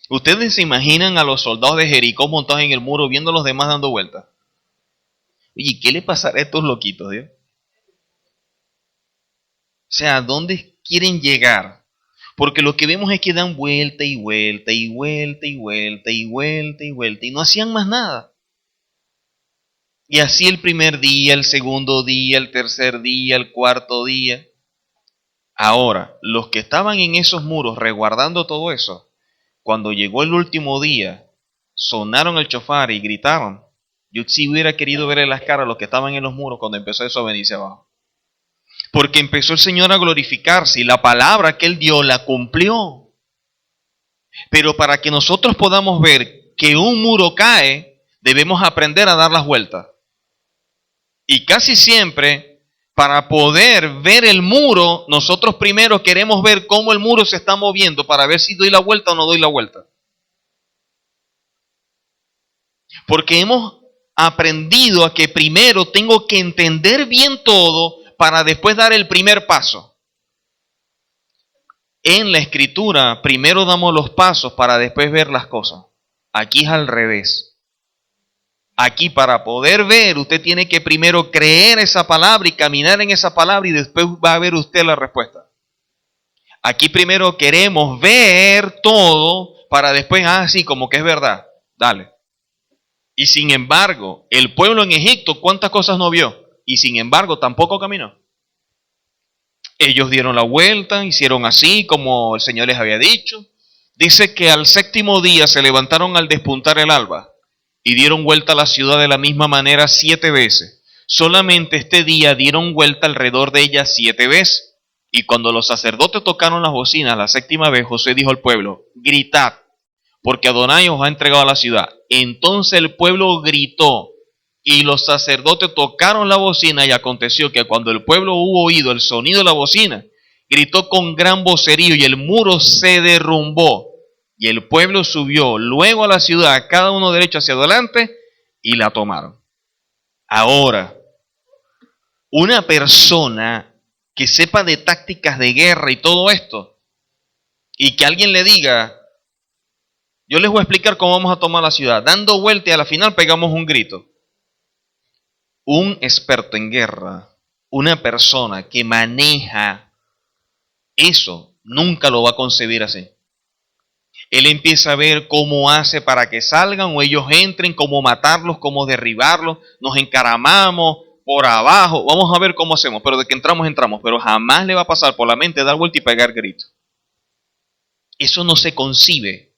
¿Ustedes se imaginan a los soldados de Jericó montados en el muro viendo a los demás dando vueltas? Oye, ¿qué le pasará a estos loquitos, Dios? O sea, ¿a dónde quieren llegar? Porque lo que vemos es que dan vuelta y vuelta y vuelta y vuelta y vuelta y vuelta y no hacían más nada. Y así el primer día, el segundo día, el tercer día, el cuarto día. Ahora, los que estaban en esos muros resguardando todo eso, cuando llegó el último día, sonaron el chofar y gritaron. Yo sí hubiera querido ver en las caras a los que estaban en los muros cuando empezó eso a venirse abajo. Porque empezó el Señor a glorificarse y la palabra que Él dio la cumplió. Pero para que nosotros podamos ver que un muro cae, debemos aprender a dar las vueltas. Y casi siempre, para poder ver el muro, nosotros primero queremos ver cómo el muro se está moviendo para ver si doy la vuelta o no doy la vuelta. Porque hemos aprendido a que primero tengo que entender bien todo para después dar el primer paso. En la Escritura, primero damos los pasos para después ver las cosas. Aquí es al revés. Aquí para poder ver, usted tiene que primero creer esa palabra y caminar en esa palabra y después va a ver usted la respuesta. Aquí primero queremos ver todo para después, sí, como que es verdad, dale. Y sin embargo, el pueblo en Egipto, ¿cuántas cosas no vio? Y sin embargo, tampoco caminó. Ellos dieron la vuelta, hicieron así como el Señor les había dicho. Dice que al séptimo día se levantaron al despuntar el alba y dieron vuelta a la ciudad de la misma manera 7 veces. Solamente este día dieron vuelta alrededor de ella 7 veces. Y cuando los sacerdotes tocaron las bocinas la 7ª vez, Josué dijo al pueblo: gritad, porque Adonai os ha entregado la ciudad. Entonces el pueblo gritó y los sacerdotes tocaron la bocina, y aconteció que cuando el pueblo hubo oído el sonido de la bocina, gritó con gran vocerío y el muro se derrumbó. Y el pueblo subió luego a la ciudad, cada uno derecho hacia adelante, y la tomaron. Ahora, una persona que sepa de tácticas de guerra y todo esto, y que alguien le diga: yo les voy a explicar cómo vamos a tomar la ciudad, dando vuelta y a la final pegamos un grito. Un experto en guerra, una persona que maneja eso, nunca lo va a concebir así. Él empieza a ver cómo hace para que salgan o ellos entren, cómo matarlos, cómo derribarlos, nos encaramamos por abajo, vamos a ver cómo hacemos, pero de que entramos, entramos, pero jamás le va a pasar por la mente dar vuelta y pegar grito. Eso no se concibe,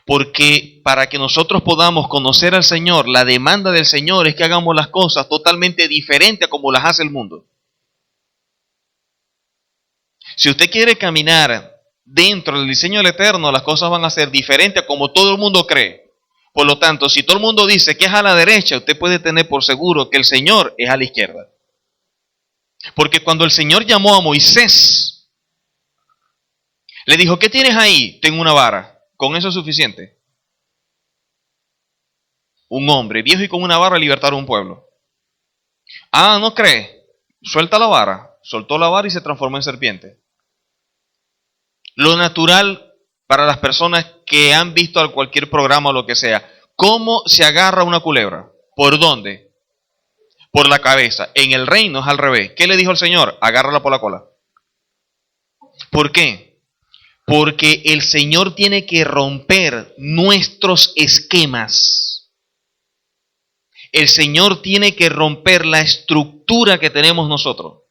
porque para que nosotros podamos conocer al Señor, la demanda del Señor es que hagamos las cosas totalmente diferentes a como las hace el mundo. Si usted quiere caminar dentro del diseño del Eterno, las cosas van a ser diferentes a como todo el mundo cree. Por lo tanto, si todo el mundo dice que es a la derecha, usted puede tener por seguro que el Señor es a la izquierda. Porque cuando el Señor llamó a Moisés, le dijo: ¿qué tienes ahí? Tengo una vara. ¿Con eso es suficiente? Un hombre viejo y con una vara libertar a un pueblo. Ah, ¿no cree? Suelta la vara. Soltó la vara y se transformó en serpiente. Lo natural para las personas que han visto cualquier programa o lo que sea, ¿cómo se agarra una culebra? ¿Por dónde? Por la cabeza. En el reino es al revés. ¿Qué le dijo el Señor? Agárrala por la cola. ¿Por qué? Porque el Señor tiene que romper nuestros esquemas. El Señor tiene que romper la estructura que tenemos nosotros.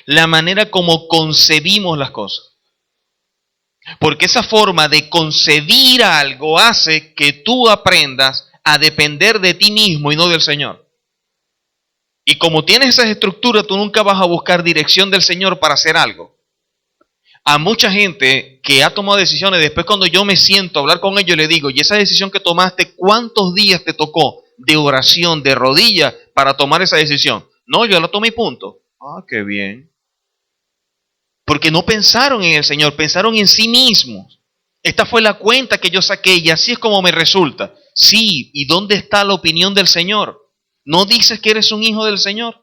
La manera como concebimos las cosas. Porque esa forma de concebir algo hace que tú aprendas a depender de ti mismo y no del Señor. Y como tienes esas estructuras, tú nunca vas a buscar dirección del Señor para hacer algo. A mucha gente que ha tomado decisiones, después cuando yo me siento a hablar con ellos, le digo: ¿y esa decisión que tomaste, cuántos días te tocó de oración, de rodillas, para tomar esa decisión? No, yo la tomé y punto. Ah, qué bien. Porque no pensaron en el Señor, pensaron en sí mismos. Esta fue la cuenta que yo saqué y así es como me resulta. Sí, ¿y dónde está la opinión del Señor? ¿No dices que eres un hijo del Señor?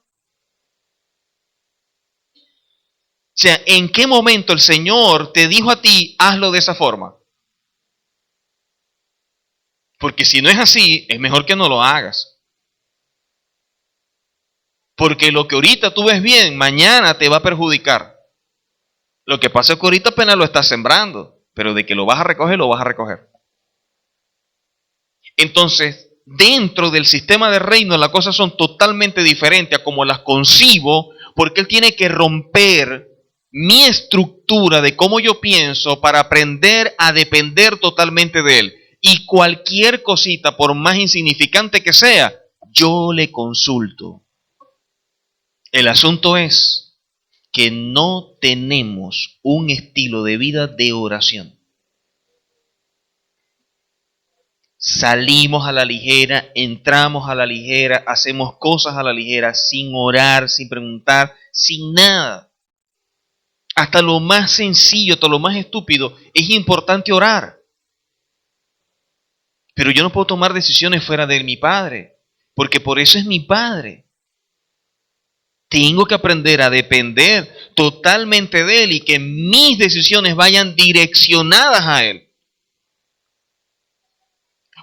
O sea, ¿en qué momento el Señor te dijo a ti: hazlo de esa forma? Porque si no es así, es mejor que no lo hagas. Porque lo que ahorita tú ves bien, mañana te va a perjudicar. Lo que pasa es que ahorita apenas lo estás sembrando, pero de que lo vas a recoger, lo vas a recoger. Entonces, dentro del sistema de reino, las cosas son totalmente diferentes a como las concibo, porque Él tiene que romper mi estructura de cómo yo pienso para aprender a depender totalmente de Él. Y cualquier cosita, por más insignificante que sea, yo le consulto. El asunto es que no tenemos un estilo de vida de oración. Salimos a la ligera, entramos a la ligera, hacemos cosas a la ligera, sin orar, sin preguntar, sin nada. Hasta lo más sencillo, hasta lo más estúpido, es importante orar. Pero yo no puedo tomar decisiones fuera de mi Padre, porque por eso es mi Padre. Tengo que aprender a depender totalmente de Él y que mis decisiones vayan direccionadas a Él.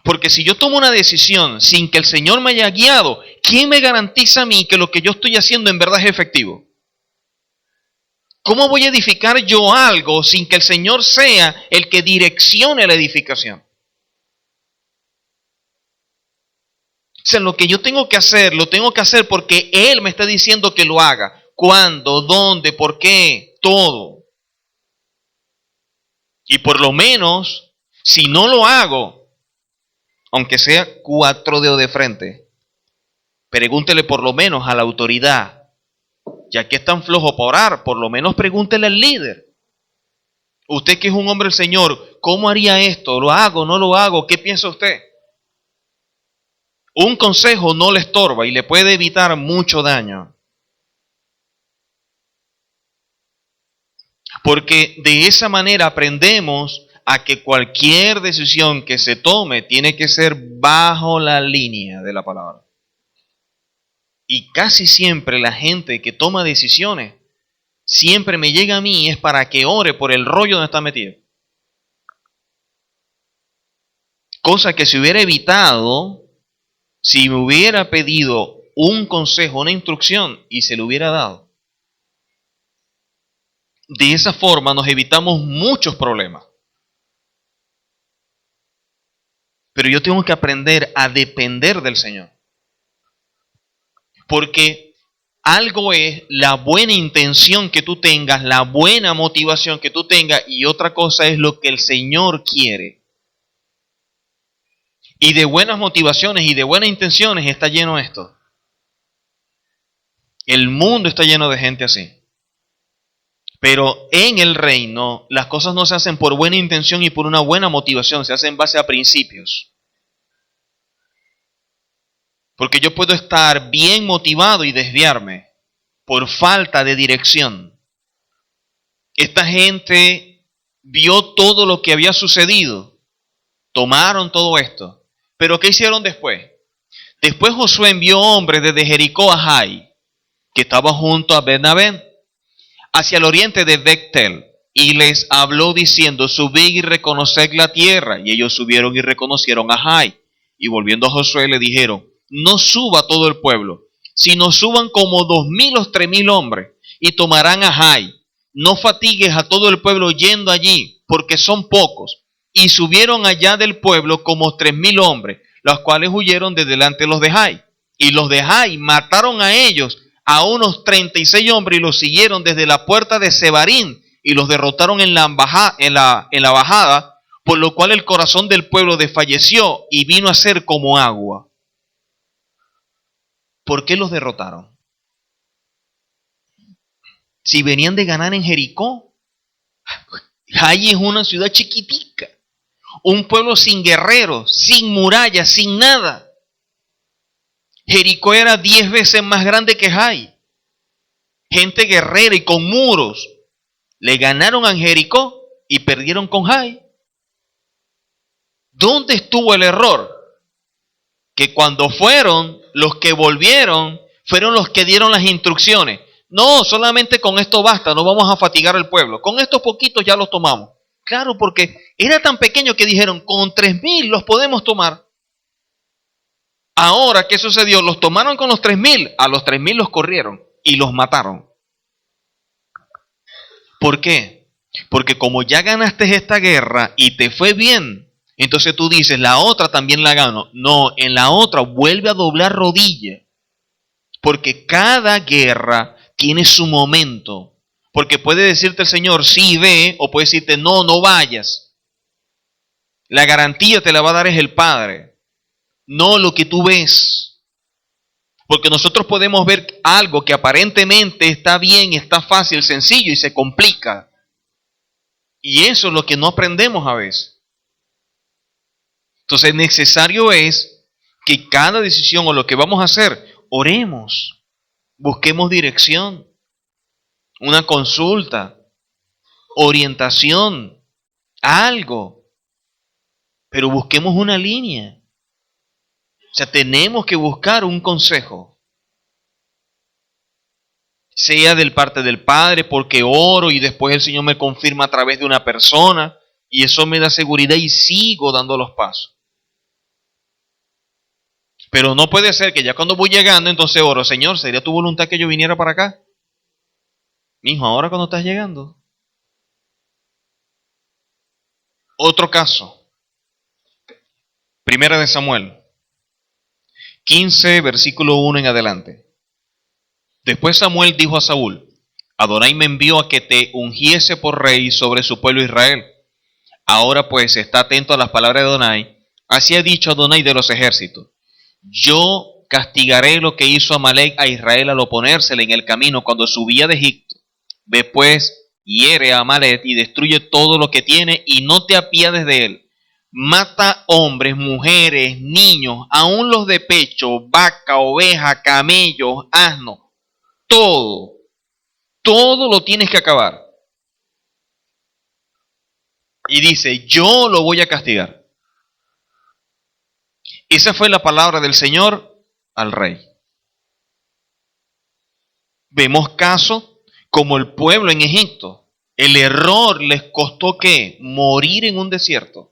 Porque si yo tomo una decisión sin que el Señor me haya guiado, ¿quién me garantiza a mí que lo que yo estoy haciendo en verdad es efectivo? ¿Cómo voy a edificar yo algo sin que el Señor sea el que direccione la edificación? O sea, lo que yo tengo que hacer, lo tengo que hacer porque Él me está diciendo que lo haga. ¿Cuándo? ¿Dónde? ¿Por qué? Todo. Y por lo menos, si no lo hago, aunque sea 4 dedos de frente, pregúntele por lo menos a la autoridad. Ya que es tan flojo para orar, por lo menos pregúntele al líder. Usted que es un hombre del Señor, ¿cómo haría esto? ¿Lo hago? ¿No lo hago? ¿Qué piensa usted? Un consejo no le estorba y le puede evitar mucho daño. Porque de esa manera aprendemos a que cualquier decisión que se tome tiene que ser bajo la línea de la palabra. Y casi siempre la gente que toma decisiones, siempre me llega a mí es para que ore por el rollo donde está metido. Cosa que se hubiera evitado si me hubiera pedido un consejo, una instrucción y se lo hubiera dado. De esa forma nos evitamos muchos problemas. Pero yo tengo que aprender a depender del Señor. Porque algo es la buena intención que tú tengas, la buena motivación que tú tengas, y otra cosa es lo que el Señor quiere. Y de buenas motivaciones y de buenas intenciones está lleno esto. El mundo está lleno de gente así. Pero en el reino las cosas no se hacen por buena intención y por una buena motivación, se hacen en base a principios. Porque yo puedo estar bien motivado y desviarme por falta de dirección. Esta gente vio todo lo que había sucedido, tomaron todo esto. Pero ¿qué hicieron después? Después Josué envió hombres desde Jericó a Jai, que estaba junto a Bernabé, hacia el oriente de Bethel, y les habló diciendo: subid y reconoced la tierra. Y ellos subieron y reconocieron a Jai. Y volviendo a Josué le dijeron: no suba todo el pueblo, sino suban como 2000 o 3000 hombres, y tomarán a Jai. No fatigues a todo el pueblo yendo allí, porque son pocos. Y subieron allá del pueblo como 3000 hombres, los cuales huyeron de delante de los de Jai. Y los de Jai mataron a ellos, a unos 36 hombres, y los siguieron desde la puerta de Sebarín, y los derrotaron en la bajada, por lo cual el corazón del pueblo desfalleció y vino a ser como agua. ¿Por qué los derrotaron? Si venían de ganar en Jericó. Jai es una ciudad chiquitica, un pueblo sin guerreros, sin murallas, sin nada. Jericó era 10 veces más grande que Jai. Gente guerrera y con muros. Le ganaron a Jericó y perdieron con Jai. ¿Dónde estuvo el error? Que cuando fueron, los que volvieron fueron los que dieron las instrucciones. No, solamente con esto basta, no vamos a fatigar al pueblo. Con estos poquitos ya los tomamos. Claro, porque era tan pequeño que dijeron, con 3000 los podemos tomar. Ahora, ¿qué sucedió? Los tomaron con los 3000, a los 3000 los corrieron y los mataron. ¿Por qué? Porque como ya ganaste esta guerra y te fue bien, entonces tú dices, la otra también la gano. No, en la otra vuelve a doblar rodilla. Porque cada guerra tiene su momento. Porque puede decirte el Señor, sí, ve, o puede decirte, no, no vayas. La garantía te la va a dar es el Padre, no lo que tú ves. Porque nosotros podemos ver algo que aparentemente está bien, está fácil, sencillo y se complica. Y eso es lo que no aprendemos a veces. Entonces necesario es que cada decisión o lo que vamos a hacer, oremos, busquemos dirección, una consulta, orientación, algo, pero busquemos una línea. O sea, tenemos que buscar un consejo, sea del parte del Padre, porque oro y después el Señor me confirma a través de una persona, y eso me da seguridad y sigo dando los pasos. Pero no puede ser que ya cuando voy llegando, entonces oro, Señor, ¿sería tu voluntad que yo viniera para acá? Mijo, ahora cuando estás llegando. Otro caso. Primera de Samuel. 15, versículo 1 en adelante. Después Samuel dijo a Saúl: Adonai me envió a que te ungiese por rey sobre su pueblo Israel. Ahora pues está atento a las palabras de Adonai. Así ha dicho Adonai de los ejércitos: yo castigaré lo que hizo Amalek a Israel al oponérsele en el camino cuando subía de Egipto. Ve pues, hiere a Amalek y destruye todo lo que tiene y no te apiades de él. Mata hombres, mujeres, niños, aun los de pecho, vaca, oveja, camellos, asno, todo. Todo lo tienes que acabar. Y dice: yo lo voy a castigar. Esa fue la palabra del Señor al rey. Vemos casos como el pueblo en Egipto. El error les costó ¿qué? Morir en un desierto.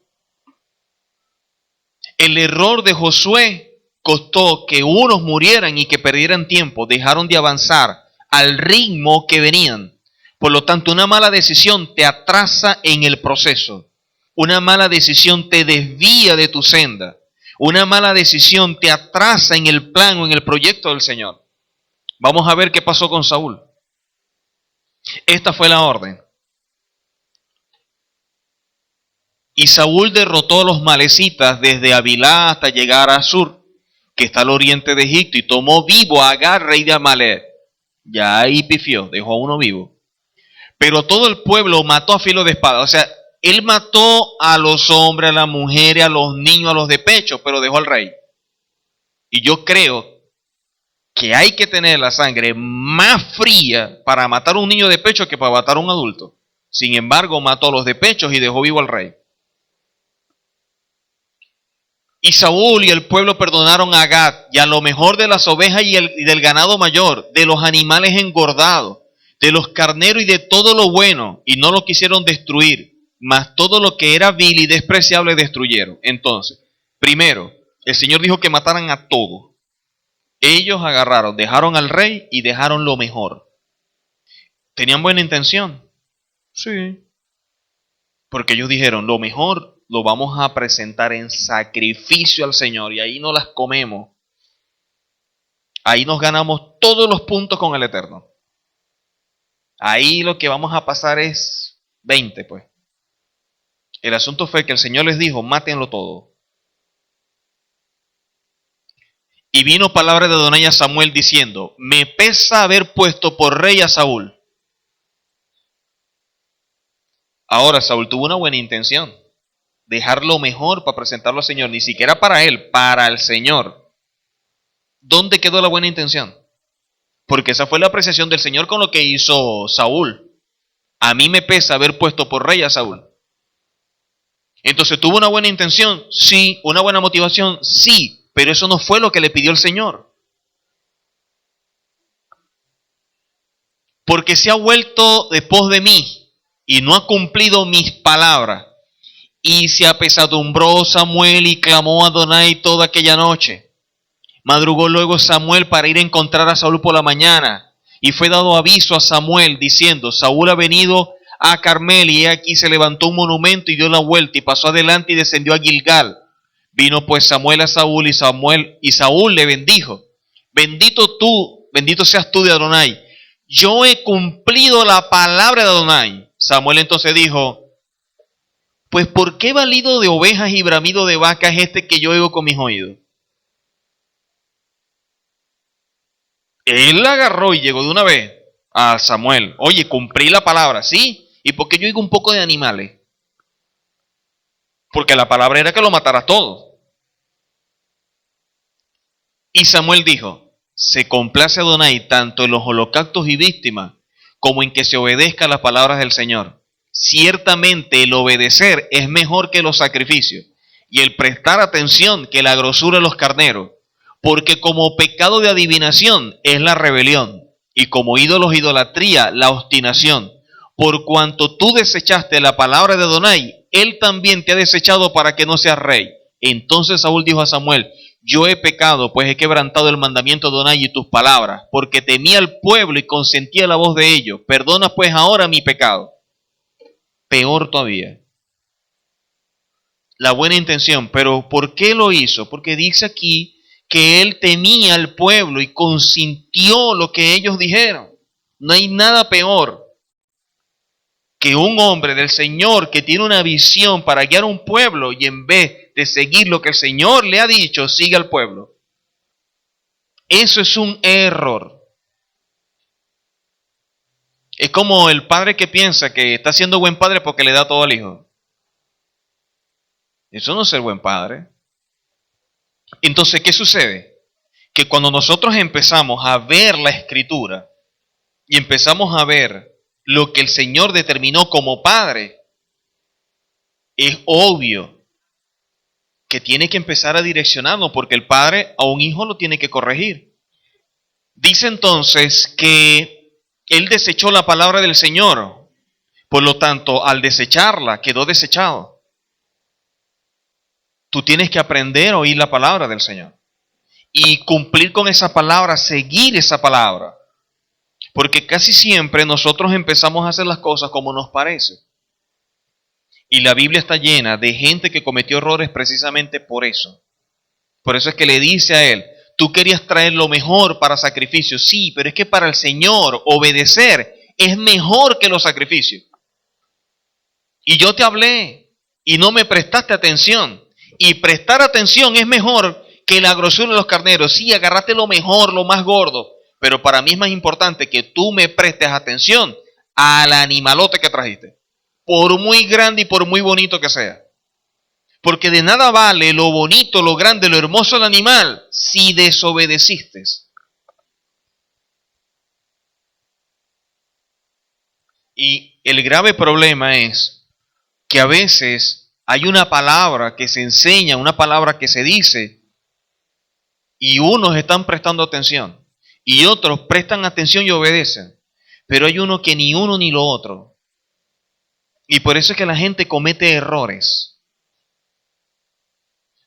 El error de Josué costó que unos murieran y que perdieran tiempo. Dejaron de avanzar al ritmo que venían. Por lo tanto, una mala decisión te atrasa en el proceso. Una mala decisión te desvía de tu senda. Una mala decisión te atrasa en el plan o en el proyecto del Señor. Vamos a ver qué pasó con Saúl. Esta fue la orden. Y Saúl derrotó a los malecitas desde Avilá hasta llegar a Sur, que está al oriente de Egipto, y tomó vivo a Agar, rey de Amalek. Ya ahí pifió, dejó a uno vivo. Pero todo el pueblo mató a filo de espada. O sea, él mató a los hombres, a las mujeres, a los niños, a los de pecho, pero dejó al rey. Y yo creo que hay que tener la sangre más fría para matar a un niño de pecho que para matar a un adulto. Sin embargo, mató a los de pechos y dejó vivo al rey. Y Saúl y el pueblo perdonaron a Gad y a lo mejor de las ovejas y del ganado mayor, de los animales engordados, de los carneros y de todo lo bueno, y no lo quisieron destruir, mas todo lo que era vil y despreciable destruyeron. Entonces, primero, el Señor dijo que mataran a todos. Ellos agarraron, dejaron al rey y dejaron lo mejor. ¿Tenían buena intención? Sí. Porque ellos dijeron, lo mejor lo vamos a presentar en sacrificio al Señor y ahí no las comemos. Ahí nos ganamos todos los puntos con el Eterno. Ahí lo que vamos a pasar es 20, pues. El asunto fue que el Señor les dijo, mátenlo todo. Y vino palabra de Adonai a Samuel diciendo, me pesa haber puesto por rey a Saúl. Ahora Saúl tuvo una buena intención. Dejar lo mejor para presentarlo al Señor, ni siquiera para él, para el Señor. ¿Dónde quedó la buena intención? Porque esa fue la apreciación del Señor con lo que hizo Saúl. A mí me pesa haber puesto por rey a Saúl. Entonces, ¿tuvo una buena intención? Sí. ¿Una buena motivación? Sí. Pero eso no fue lo que le pidió el Señor. Porque se ha vuelto después de mí y no ha cumplido mis palabras. Y se apesadumbró Samuel y clamó a Adonai toda aquella noche. Madrugó luego Samuel para ir a encontrar a Saúl por la mañana. Y fue dado aviso a Samuel diciendo, Saúl ha venido a Carmel y aquí se levantó un monumento y dio la vuelta y pasó adelante y descendió a Gilgal. Vino pues Samuel a Saúl y Saúl le bendijo. Bendito seas tú de Adonai. Yo he cumplido la palabra de Adonai. Samuel entonces dijo, pues ¿por qué balido de ovejas y bramido de vacas es este que yo oigo con mis oídos? Él agarró y llegó de una vez a Samuel. Oye, cumplí la palabra, ¿sí? ¿Y por qué yo oigo un poco de animales? Porque la palabra era que lo mataras todo. Y Samuel dijo, se complace Adonai tanto en los holocaustos y víctimas como en que se obedezca a las palabras del Señor. Ciertamente el obedecer es mejor que los sacrificios y el prestar atención que la grosura de los carneros, porque como pecado de adivinación es la rebelión y como ídolos idolatría la obstinación. Por cuanto tú desechaste la palabra de Adonai, él también te ha desechado para que no seas rey. Entonces Saúl dijo a Samuel, yo he pecado, pues he quebrantado el mandamiento de Adonai y tus palabras, porque temía al pueblo y consentía la voz de ellos. Perdona pues ahora mi pecado. Peor todavía. La buena intención, pero ¿por qué lo hizo? Porque dice aquí que él temía al pueblo y consintió lo que ellos dijeron. No hay nada peor que un hombre del Señor que tiene una visión para guiar a un pueblo y en vez de seguir lo que el Señor le ha dicho, sigue al pueblo. Eso es un error. Es como el padre que piensa que está siendo buen padre porque le da todo al hijo. Eso no es ser buen padre. Entonces, ¿qué sucede? Que cuando nosotros empezamos a ver la Escritura y empezamos a ver lo que el Señor determinó como padre, es obvio que tiene que empezar a direccionarnos porque el padre a un hijo lo tiene que corregir. Dice entonces que él desechó la palabra del Señor, por lo tanto, al desecharla, quedó desechado. Tú tienes que aprender a oír la palabra del Señor y cumplir con esa palabra, seguir esa palabra. Porque casi siempre nosotros empezamos a hacer las cosas como nos parece. Y la Biblia está llena de gente que cometió errores precisamente por eso. Por eso es que le dice a él, tú querías traer lo mejor para sacrificios. Sí, pero es que para el Señor obedecer es mejor que los sacrificios. Y yo te hablé y no me prestaste atención. Y prestar atención es mejor que la grosura de los carneros. Sí, agarrate lo mejor, lo más gordo. Pero para mí es más importante que tú me prestes atención al animalote que trajiste. Por muy grande y por muy bonito que sea. Porque de nada vale lo bonito, lo grande, lo hermoso del animal si desobedeciste. Y el grave problema es que a veces hay una palabra que se enseña, una palabra que se dice, y unos están prestando atención. Y otros prestan atención y obedecen. Pero hay uno que ni uno ni lo otro. Y por eso es que la gente comete errores.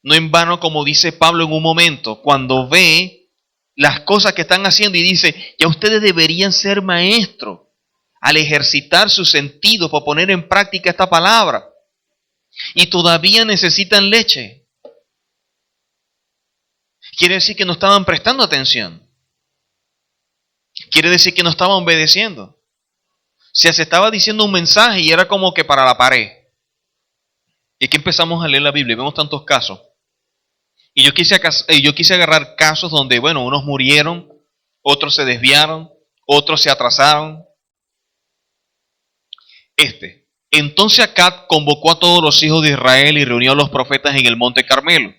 No en vano, como dice Pablo en un momento, cuando ve las cosas que están haciendo y dice, ya ustedes deberían ser maestros al ejercitar sus sentidos para poner en práctica esta palabra. Y todavía necesitan leche. Quiere decir que no estaban prestando atención. Quiere decir que no estaban obedeciendo. O sea, se estaba diciendo un mensaje y era como que para la pared. Y que empezamos a leer la Biblia y vemos tantos casos. Y yo quise agarrar casos donde, bueno, unos murieron, otros se desviaron, otros se atrasaron. Entonces Acab convocó a todos los hijos de Israel y reunió a los profetas en el monte Carmelo.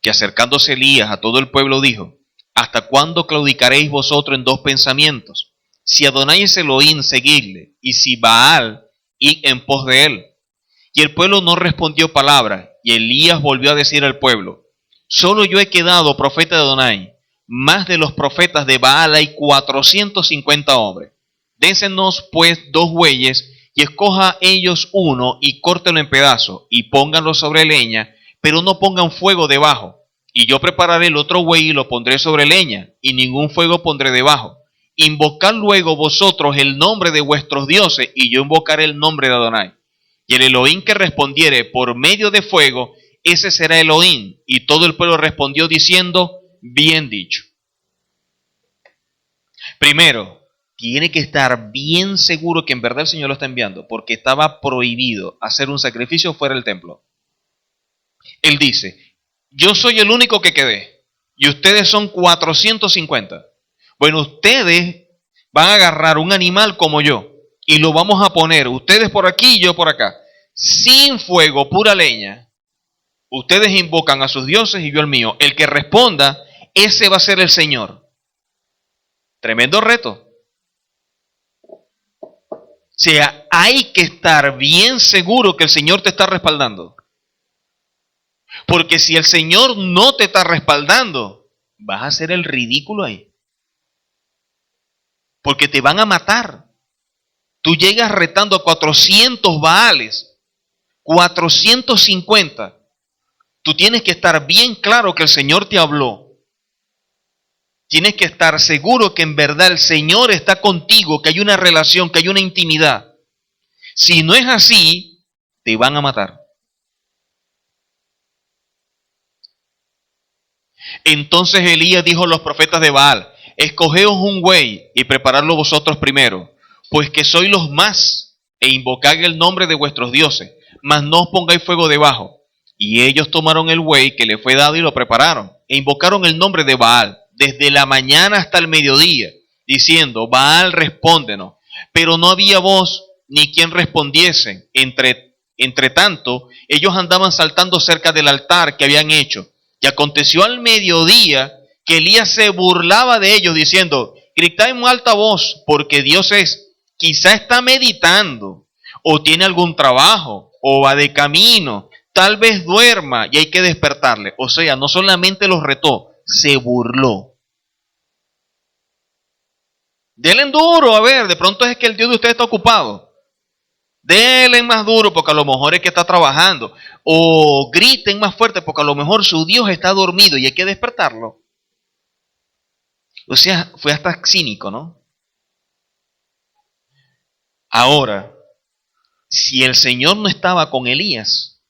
Que acercándose Elías a todo el pueblo dijo, ¿hasta cuándo claudicaréis vosotros en dos pensamientos? Si Adonai es Elohim, seguidle, y si Baal, id en pos de él. Y el pueblo no respondió palabra, y Elías volvió a decir al pueblo, solo yo he quedado profeta de Adonai, más de los profetas de Baal hay 450 hombres. Dénsenos pues 2 bueyes, y escoja ellos uno, y córtelo en pedazos, y pónganlo sobre leña, pero no pongan fuego debajo. Y yo prepararé el otro buey y lo pondré sobre leña, y ningún fuego pondré debajo. Invocad luego vosotros el nombre de vuestros dioses, y yo invocaré el nombre de Adonai. Y el Elohim que respondiere por medio de fuego, ese será Elohim. Y todo el pueblo respondió diciendo, bien dicho. Primero, tiene que estar bien seguro que en verdad el Señor lo está enviando, porque estaba prohibido hacer un sacrificio fuera del templo. Él dice, yo soy el único que quedé, y ustedes son 450. Bueno, ustedes van a agarrar un animal como yo, y lo vamos a poner, ustedes por aquí y yo por acá, sin fuego, pura leña. Ustedes invocan a sus dioses y yo al mío. El que responda, ese va a ser el Señor. Tremendo reto. O sea, hay que estar bien seguro que el Señor te está respaldando. Porque si el Señor no te está respaldando, vas a hacer el ridículo ahí. Porque te van a matar. Tú llegas retando a 400 Baales, 450. Tú tienes que estar bien claro que el Señor te habló. Tienes que estar seguro que en verdad el Señor está contigo, que hay una relación, que hay una intimidad. Si no es así, te van a matar. Entonces Elías dijo a los profetas de Baal: escogeos un buey y preparadlo vosotros primero, pues que sois los más, e invocad el nombre de vuestros dioses, mas no os pongáis fuego debajo. Y ellos tomaron el buey que le fue dado y lo prepararon, e invocaron el nombre de Baal desde la mañana hasta el mediodía, diciendo: Baal, respóndenos. Pero no había voz ni quien respondiese. Entre tanto, ellos andaban saltando cerca del altar que habían hecho. Y aconteció al mediodía que Elías se burlaba de ellos, diciendo: gritad en alta voz, porque Dios quizá está meditando, o tiene algún trabajo, o va de camino, tal vez duerma y hay que despertarle. O sea, no solamente los retó, se burló. Denle duro, a ver, de pronto es que el Dios de ustedes está ocupado. Denle más duro porque a lo mejor es que está trabajando. O griten más fuerte porque a lo mejor su Dios está dormido y hay que despertarlo. O sea, fue hasta cínico, ¿no? Ahora, si el Señor no estaba con Elías,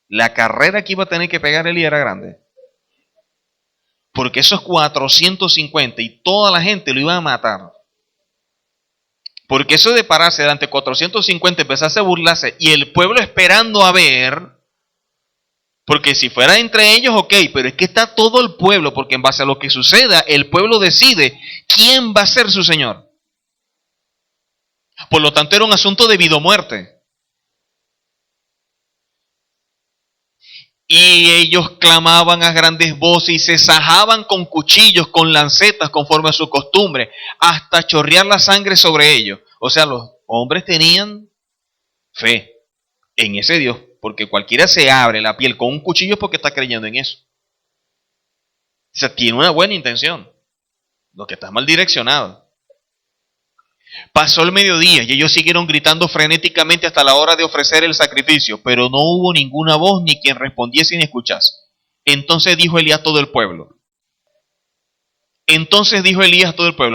la carrera que iba a tener que pegar Elías era grande. Porque esos 450 y toda la gente lo iba a matar. Porque eso de pararse delante de 450, empezarse a burlarse y el pueblo esperando a ver, porque si fuera entre ellos, ok, pero es que está todo el pueblo, porque en base a lo que suceda, el pueblo decide quién va a ser su Señor. Por lo tanto, era un asunto de vida o muerte. Y ellos clamaban a grandes voces y se sajaban con cuchillos, con lancetas, conforme a su costumbre, hasta chorrear la sangre sobre ellos. O sea, los hombres tenían fe en ese Dios, porque cualquiera se abre la piel con un cuchillo porque está creyendo en eso. O sea, tiene una buena intención, lo que está mal direccionado. Pasó el mediodía y ellos siguieron gritando frenéticamente hasta la hora de ofrecer el sacrificio, pero no hubo ninguna voz ni quien respondiese ni escuchase. Entonces dijo Elías a todo el pueblo.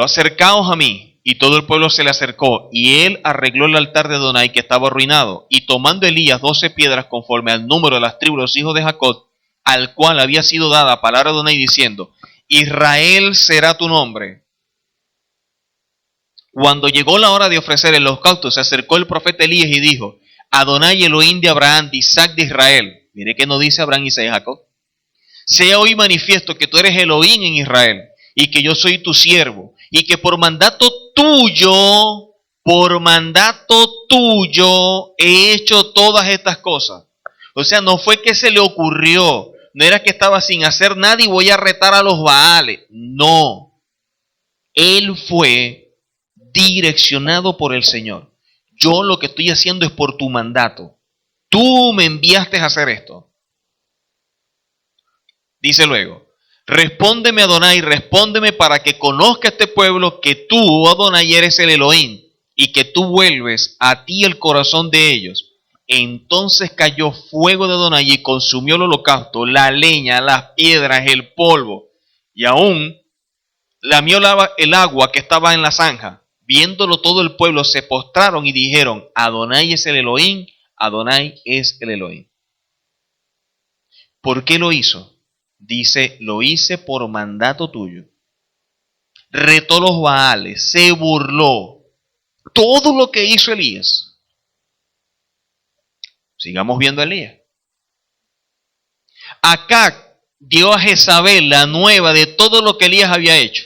Acercaos a mí. Y todo el pueblo se le acercó, y él arregló el altar de Adonai que estaba arruinado. Y tomando Elías 12 piedras conforme al número de las tribus de los hijos de Jacob, al cual había sido dada palabra de Adonai diciendo: Israel será tu nombre. Cuando llegó la hora de ofrecer el holocausto, se acercó el profeta Elías y dijo: Adonai Elohim de Abraham, de Isaac, de Israel. Mire que no dice Abraham, Isaac y Jacob. Sea hoy manifiesto que tú eres Elohim en Israel, y que yo soy tu siervo, y que por mandato tuyo he hecho todas estas cosas. O sea, no fue que se le ocurrió, no era que estaba sin hacer nada y voy a retar a los Baales. No, él fue direccionado por el Señor. Yo lo que estoy haciendo es por tu mandato. Tú me enviaste a hacer esto. Dice luego: respóndeme, Adonai, respóndeme para que conozca este pueblo que tú, Adonai, eres el Elohim, y que tú vuelves a ti el corazón de ellos. Entonces cayó fuego de Adonai y consumió el holocausto, la leña, las piedras, el polvo, y aún lamió el agua que estaba en la zanja. Viéndolo todo el pueblo se postraron y dijeron: Adonai es el Elohim, Adonai es el Elohim. ¿Por qué lo hizo? Dice: lo hice por mandato tuyo. Retó los Baales, se burló. Todo lo que hizo Elías. Sigamos viendo a Elías. Acab dio a Jezabel la nueva de todo lo que Elías había hecho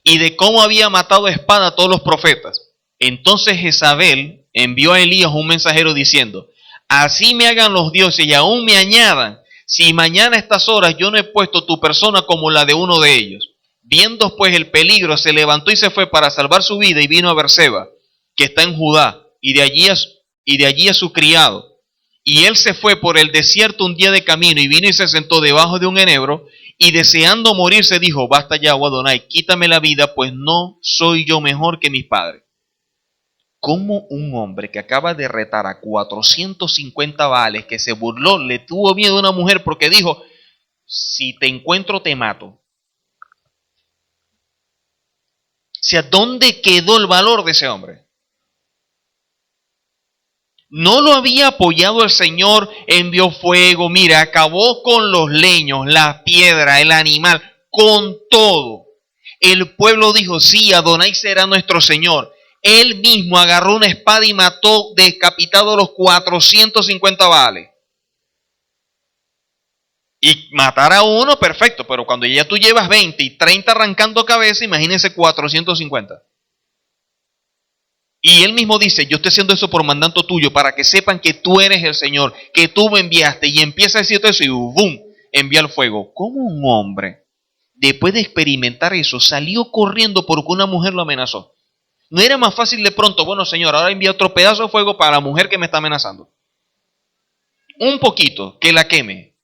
y de cómo había matado a espada a todos los profetas. Entonces Jezabel envió a Elías un mensajero diciendo: así me hagan los dioses y aún me añadan, si mañana a estas horas yo no he puesto tu persona como la de uno de ellos. Viendo pues el peligro, se levantó y se fue para salvar su vida y vino a Berseba, que está en Judá, y de allí a su criado. Y él se fue por el desierto un día de camino y vino y se sentó debajo de un enebro y deseando morirse dijo: basta ya, oh Adonai, quítame la vida, pues no soy yo mejor que mis padres. ¿Cómo un hombre que acaba de retar a 450 Baales, que se burló, le tuvo miedo a una mujer porque dijo: si te encuentro te mato? O sea, ¿dónde quedó el valor de ese hombre? No lo había apoyado el Señor, envió fuego, mira, acabó con los leños, la piedra, el animal, con todo. El pueblo dijo, sí, Adonai será nuestro Señor. Él mismo agarró una espada y mató, decapitado los 450 Baales. Y matar a uno, perfecto, pero cuando ya tú llevas 20 y 30 arrancando cabeza, imagínense 450. Y él mismo dice, yo estoy haciendo eso por mandato tuyo, para que sepan que tú eres el Señor, que tú me enviaste. Y empieza a decirte eso y ¡bum! Envía el fuego. ¿Cómo un hombre, después de experimentar eso, salió corriendo porque una mujer lo amenazó? ¿No era más fácil de pronto, bueno Señor, ahora envía otro pedazo de fuego para la mujer que me está amenazando? Un poquito, que la queme.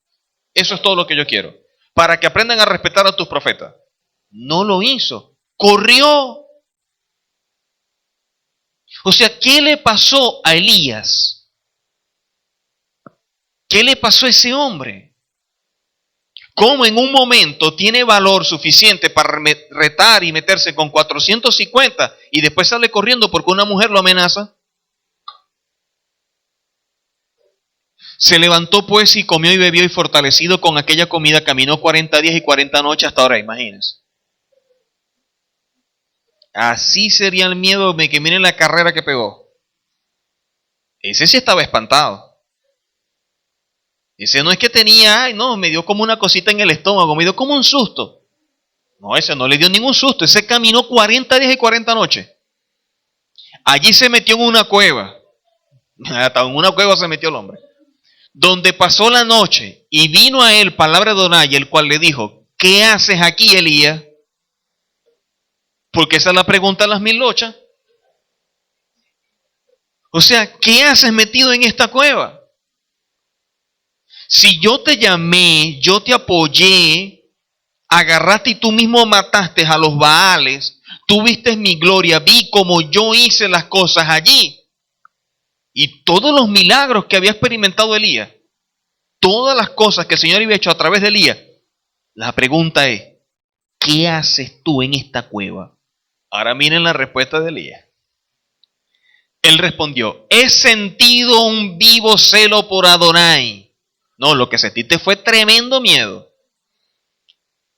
Eso es todo lo que yo quiero. Para que aprendan a respetar a tus profetas. No lo hizo. Corrió. O sea, ¿qué le pasó a Elías? ¿Qué le pasó a ese hombre? ¿Cómo en un momento tiene valor suficiente para retar y meterse con 450 y después sale corriendo porque una mujer lo amenaza? Se levantó pues y comió y bebió y fortalecido con aquella comida caminó 40 días y 40 noches hasta ahora, imagínense. Así sería el miedo de que miren la carrera que pegó. Ese sí estaba espantado. Ese no es que tenía, ay no, me dio como una cosita en el estómago, me dio como un susto. No, ese no le dio ningún susto, ese caminó 40 días y 40 noches. Allí se metió en una cueva. Hasta en una cueva se metió el hombre. Donde pasó la noche y vino a él palabra de Adonai, el cual le dijo, ¿qué haces aquí, Elías? Porque esa es la pregunta de las 1000 lochas. O sea, ¿qué haces metido en esta cueva? Si yo te llamé, yo te apoyé, agarraste y tú mismo mataste a los Baales, tú viste mi gloria, vi como yo hice las cosas allí. Y todos los milagros que había experimentado Elías, todas las cosas que el Señor había hecho a través de Elías, la pregunta es, ¿qué haces tú en esta cueva? Ahora miren la respuesta de Elías. Él respondió, he sentido un vivo celo por Adonai. No, lo que sentiste fue tremendo miedo.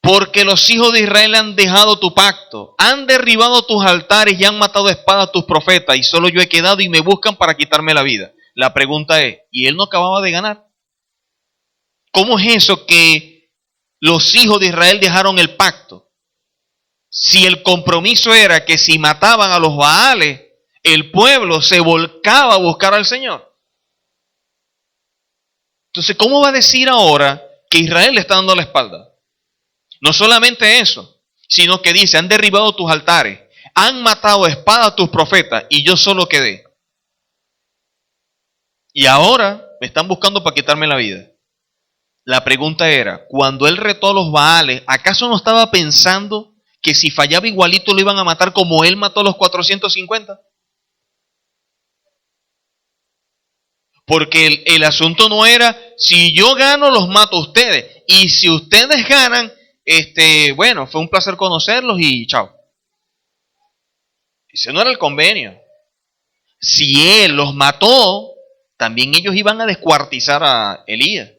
Porque los hijos de Israel han dejado tu pacto, han derribado tus altares y han matado a espada a tus profetas, y solo yo he quedado y me buscan para quitarme la vida. La pregunta es, ¿y él no acababa de ganar? ¿Cómo es eso que los hijos de Israel dejaron el pacto? Si el compromiso era que si mataban a los Baales, el pueblo se volcaba a buscar al Señor. Entonces, ¿cómo va a decir ahora que Israel le está dando la espalda? No solamente eso, sino que dice, han derribado tus altares, han matado a espada a tus profetas y yo solo quedé. Y ahora me están buscando para quitarme la vida. La pregunta era, cuando él retó a los Baales, ¿acaso no estaba pensando que si fallaba igualito lo iban a matar como él mató a los 450? Porque el asunto no era, si yo gano los mato a ustedes, y si ustedes ganan, bueno, fue un placer conocerlos y chao. Ese no era el convenio. Si él los mató, también ellos iban a descuartizar a Elías.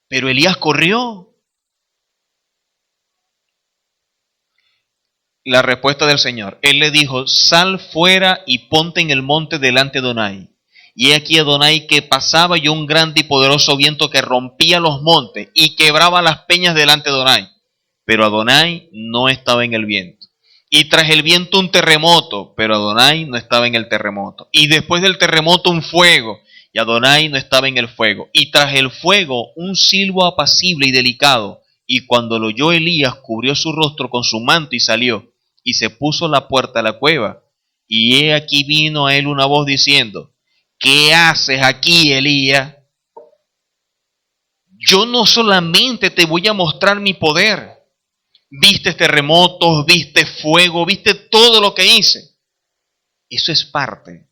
Pero Elías corrió. La respuesta del Señor. Él le dijo, sal fuera y ponte en el monte delante de Adonai. Y he aquí Adonai que pasaba y un grande y poderoso viento que rompía los montes y quebraba las peñas delante de Adonai. Pero Adonai no estaba en el viento. Y tras el viento un terremoto, pero Adonai no estaba en el terremoto. Y después del terremoto un fuego, y Adonai no estaba en el fuego. Y tras el fuego un silbo apacible y delicado. Y cuando lo oyó Elías, cubrió su rostro con su manto y salió. Y se puso a la puerta de la cueva. Y he aquí vino a él una voz diciendo, ¿qué haces aquí, Elías? Yo no solamente te voy a mostrar mi poder. Viste terremotos, viste fuego, viste todo lo que hice. Eso es parte.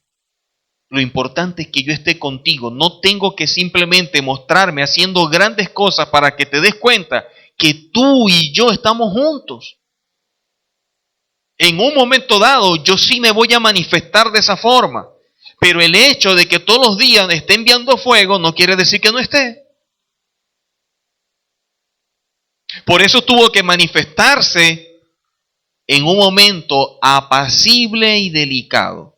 Lo importante es que yo esté contigo. No tengo que simplemente mostrarme haciendo grandes cosas para que te des cuenta que tú y yo estamos juntos. En un momento dado, yo sí me voy a manifestar de esa forma. Pero el hecho de que todos los días esté enviando fuego no quiere decir que no esté. Por eso tuvo que manifestarse en un momento apacible y delicado.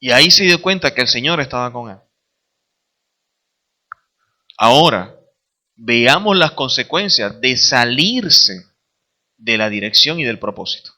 Y ahí se dio cuenta que el Señor estaba con él. Ahora, veamos las consecuencias de salirse de la dirección y del propósito.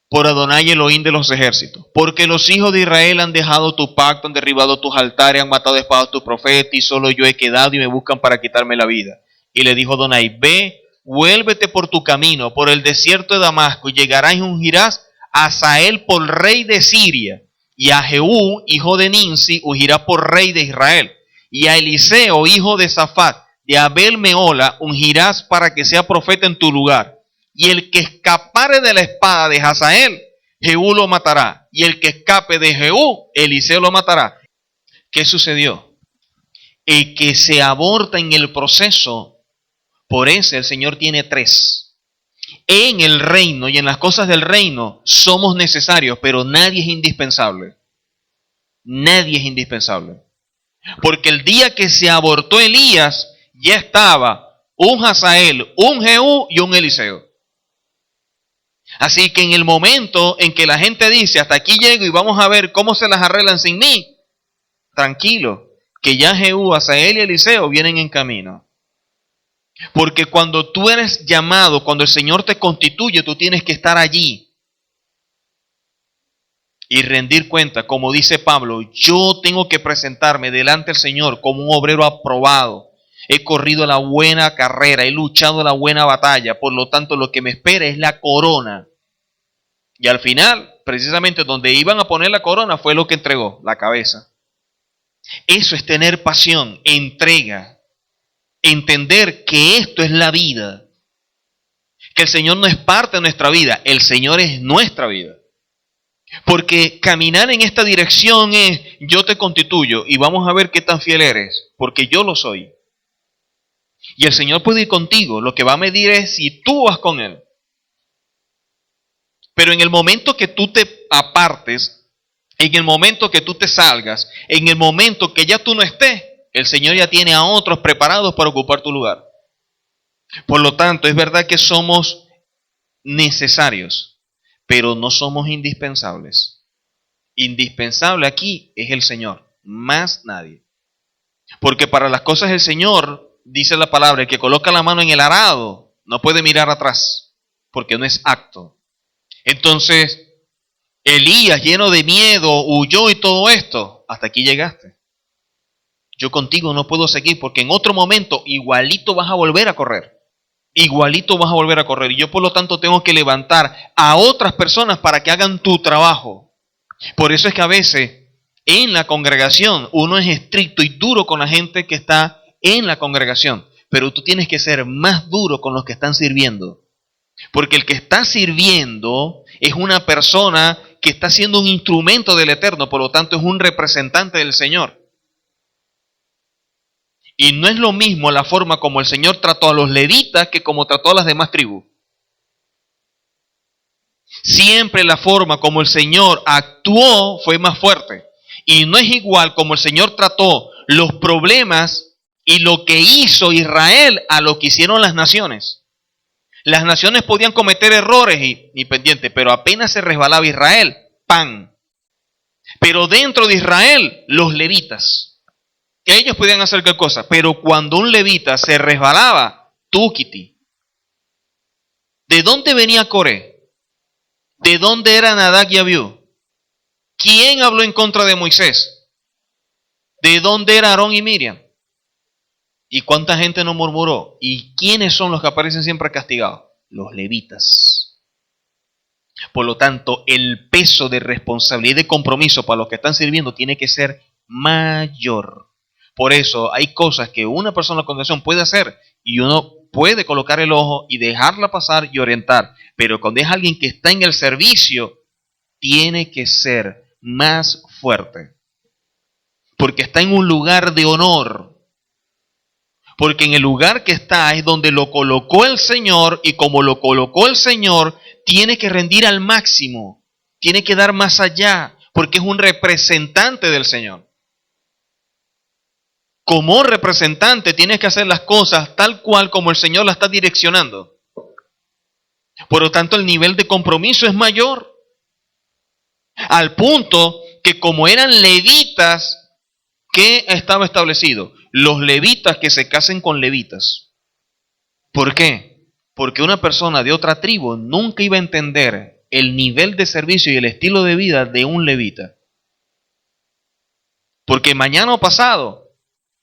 Por Adonai Elohim de los ejércitos, porque los hijos de Israel han dejado tu pacto, han derribado tus altares, han matado de espada a tus profetas, y solo yo he quedado y me buscan para quitarme la vida. Y le dijo Adonai, ve, vuélvete por tu camino, por el desierto de Damasco, y llegarás y ungirás a Hazael por rey de Siria, y a Jehú, hijo de Ninsi, ungirás por rey de Israel, y a Eliseo, hijo de Safat, de Abel Meola, ungirás para que sea profeta en tu lugar. Y el que escapare de la espada de Hazael, Jehú lo matará. Y el que escape de Jehú, Eliseo lo matará. ¿Qué sucedió? El que se aborta en el proceso, por ese el Señor tiene 3. En el reino y en las cosas del reino somos necesarios, pero nadie es indispensable. Nadie es indispensable. Porque el día que se abortó Elías, ya estaba un Hazael, un Jehú y un Eliseo. Así que en el momento en que la gente dice, hasta aquí llego y vamos a ver cómo se las arreglan sin mí, tranquilo, que ya Jehú, Hazael y Eliseo vienen en camino. Porque cuando tú eres llamado, cuando el Señor te constituye, tú tienes que estar allí y rendir cuenta, como dice Pablo, yo tengo que presentarme delante del Señor como un obrero aprobado. He corrido la buena carrera, he luchado la buena batalla, por lo tanto lo que me espera es la corona. Y al final, precisamente donde iban a poner la corona fue lo que entregó, la cabeza. Eso es tener pasión, entrega, entender que esto es la vida, que el Señor no es parte de nuestra vida, el Señor es nuestra vida. Porque caminar en esta dirección es, yo te constituyo y vamos a ver qué tan fiel eres, porque yo lo soy. Y el Señor puede ir contigo, lo que va a medir es si tú vas con Él. Pero en el momento que tú te apartes, en el momento que tú te salgas, en el momento que ya tú no estés, el Señor ya tiene a otros preparados para ocupar tu lugar. Por lo tanto, es verdad que somos necesarios, pero no somos indispensables. Indispensable aquí es el Señor, más nadie. Porque para las cosas del Señor, dice la palabra, el que coloca la mano en el arado no puede mirar atrás, porque no es acto. Entonces, Elías, lleno de miedo, huyó y todo esto. Hasta aquí llegaste. Yo contigo no puedo seguir porque en otro momento igualito vas a volver a correr. Igualito vas a volver a correr. Y yo por lo tanto tengo que levantar a otras personas para que hagan tu trabajo. Por eso es que a veces en la congregación uno es estricto y duro con la gente que está en la congregación. Pero tú tienes que ser más duro con los que están sirviendo. Porque el que está sirviendo es una persona que está siendo un instrumento del Eterno, por lo tanto es un representante del Señor. Y no es lo mismo la forma como el Señor trató a los levitas que como trató a las demás tribus. Siempre la forma como el Señor actuó fue más fuerte. Y no es igual como el Señor trató los problemas y lo que hizo Israel a lo que hicieron las naciones. Las naciones podían cometer errores y pendientes, pero apenas se resbalaba Israel, ¡pam! Pero dentro de Israel, los levitas, que ellos podían hacer qué cosa, pero cuando un levita se resbalaba, túquiti. ¿De dónde venía Coré? ¿De dónde era Nadab y Abiú? ¿Quién habló en contra de Moisés? ¿De dónde era Aarón y Miriam? ¿Y cuánta gente no murmuró? ¿Y quiénes son los que aparecen siempre castigados? Los levitas. Por lo tanto, el peso de responsabilidad y de compromiso para los que están sirviendo tiene que ser mayor. Por eso hay cosas que una persona de la congregación puede hacer y uno puede colocar el ojo y dejarla pasar y orientar. Pero cuando es alguien que está en el servicio, tiene que ser más fuerte. Porque está en un lugar de honor. Porque en el lugar que está es donde lo colocó el Señor y como lo colocó el Señor, tiene que rendir al máximo, tiene que dar más allá, porque es un representante del Señor. Como representante tienes que hacer las cosas tal cual como el Señor las está direccionando. Por lo tanto, el nivel de compromiso es mayor. Al punto que como eran levitas, ¿qué estaba establecido? Los levitas que se casen con levitas. ¿Por qué? Porque una persona de otra tribu nunca iba a entender el nivel de servicio y el estilo de vida de un levita. Porque mañana o pasado,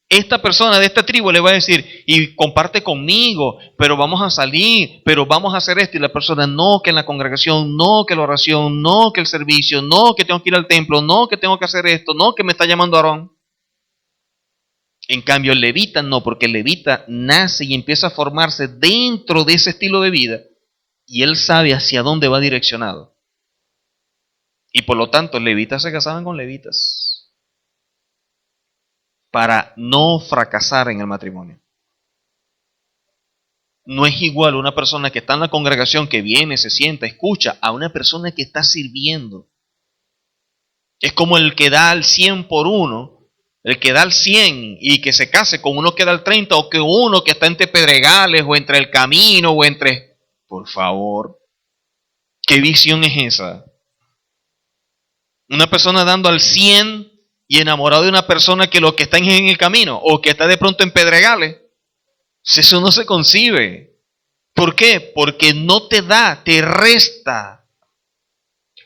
esta persona de esta tribu le va a decir, y comparte conmigo, pero vamos a salir, pero vamos a hacer esto. Y la persona, no, que en la congregación, no, que la oración, no, que el servicio, no, que tengo que ir al templo, no, que tengo que hacer esto, no, que me está llamando Aarón. En cambio, el levita no, porque el levita nace y empieza a formarse dentro de ese estilo de vida y él sabe hacia dónde va direccionado. Y por lo tanto, levitas se casaban con levitas para no fracasar en el matrimonio. No es igual una persona que está en la congregación, que viene, se sienta, escucha, a una persona que está sirviendo. Es como el que da al 100 por uno, el que da al 100 y que se case con uno que da al 30, o que uno que está entre pedregales o entre el camino o entre... Por favor, ¿qué visión es esa? Una persona dando al 100 y enamorado de una persona que lo que está en el camino o que está de pronto en pedregales. Eso no se concibe. ¿Por qué? Porque no te da, te resta.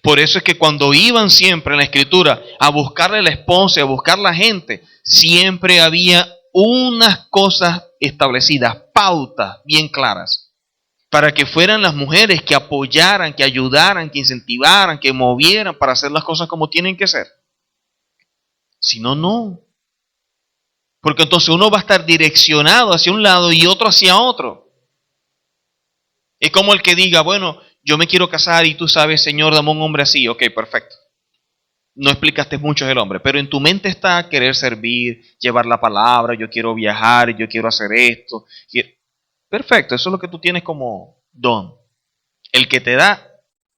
Por eso es que cuando iban siempre en la escritura a buscarle la esposa, a buscar la gente, siempre había unas cosas establecidas, pautas bien claras, para que fueran las mujeres que apoyaran, que ayudaran, que incentivaran, que movieran para hacer las cosas como tienen que ser. Si no, no. Porque entonces uno va a estar direccionado hacia un lado y otro hacia otro. Es como el que diga, bueno, yo me quiero casar y tú sabes, Señor, dame un hombre así. Ok, perfecto. No explicaste mucho del hombre, pero en tu mente está querer servir, llevar la palabra, yo quiero viajar, yo quiero hacer esto. Perfecto, eso es lo que tú tienes como don. El que te da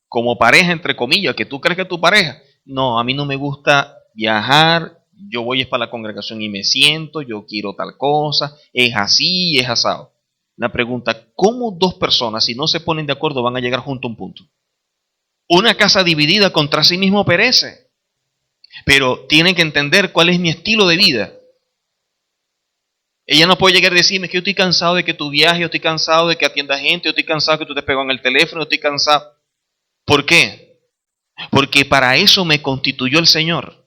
como pareja, entre comillas, que tú crees que es tu pareja. No, a mí no me gusta viajar, yo voy es para la congregación y me siento, yo quiero tal cosa, es así, es asado. La pregunta, ¿cómo dos personas, si no se ponen de acuerdo, van a llegar junto a un punto? Una casa dividida contra sí mismo perece, pero tienen que entender cuál es mi estilo de vida. Ella no puede llegar a decirme que yo estoy cansado de que tu viaje, yo estoy cansado de que atiendas gente, yo estoy cansado de que tú te pegas en el teléfono, yo estoy cansado. ¿Por qué? Porque para eso me constituyó el Señor.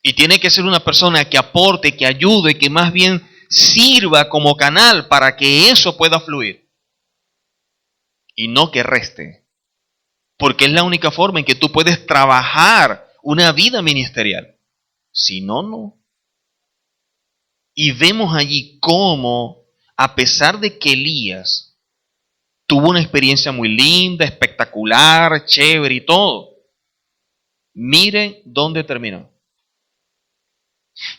Y tiene que ser una persona que aporte, que ayude, que más bien sirva como canal para que eso pueda fluir. Y no que reste. Porque es la única forma en que tú puedes trabajar una vida ministerial. Si no, no. Y vemos allí cómo, a pesar de que Elías tuvo una experiencia muy linda, espectacular, chévere y todo, miren dónde terminó.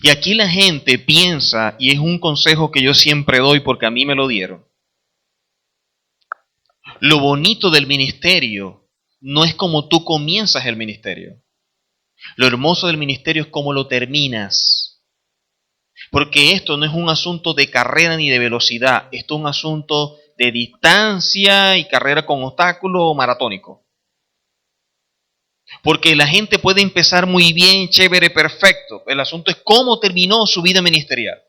Y aquí la gente piensa, y es un consejo que yo siempre doy porque a mí me lo dieron, lo bonito del ministerio no es como tú comienzas el ministerio. Lo hermoso del ministerio es cómo lo terminas. Porque esto no es un asunto de carrera ni de velocidad, esto es un asunto de distancia y carrera con obstáculo maratónico. Porque la gente puede empezar muy bien, chévere, perfecto. El asunto es cómo terminó su vida ministerial.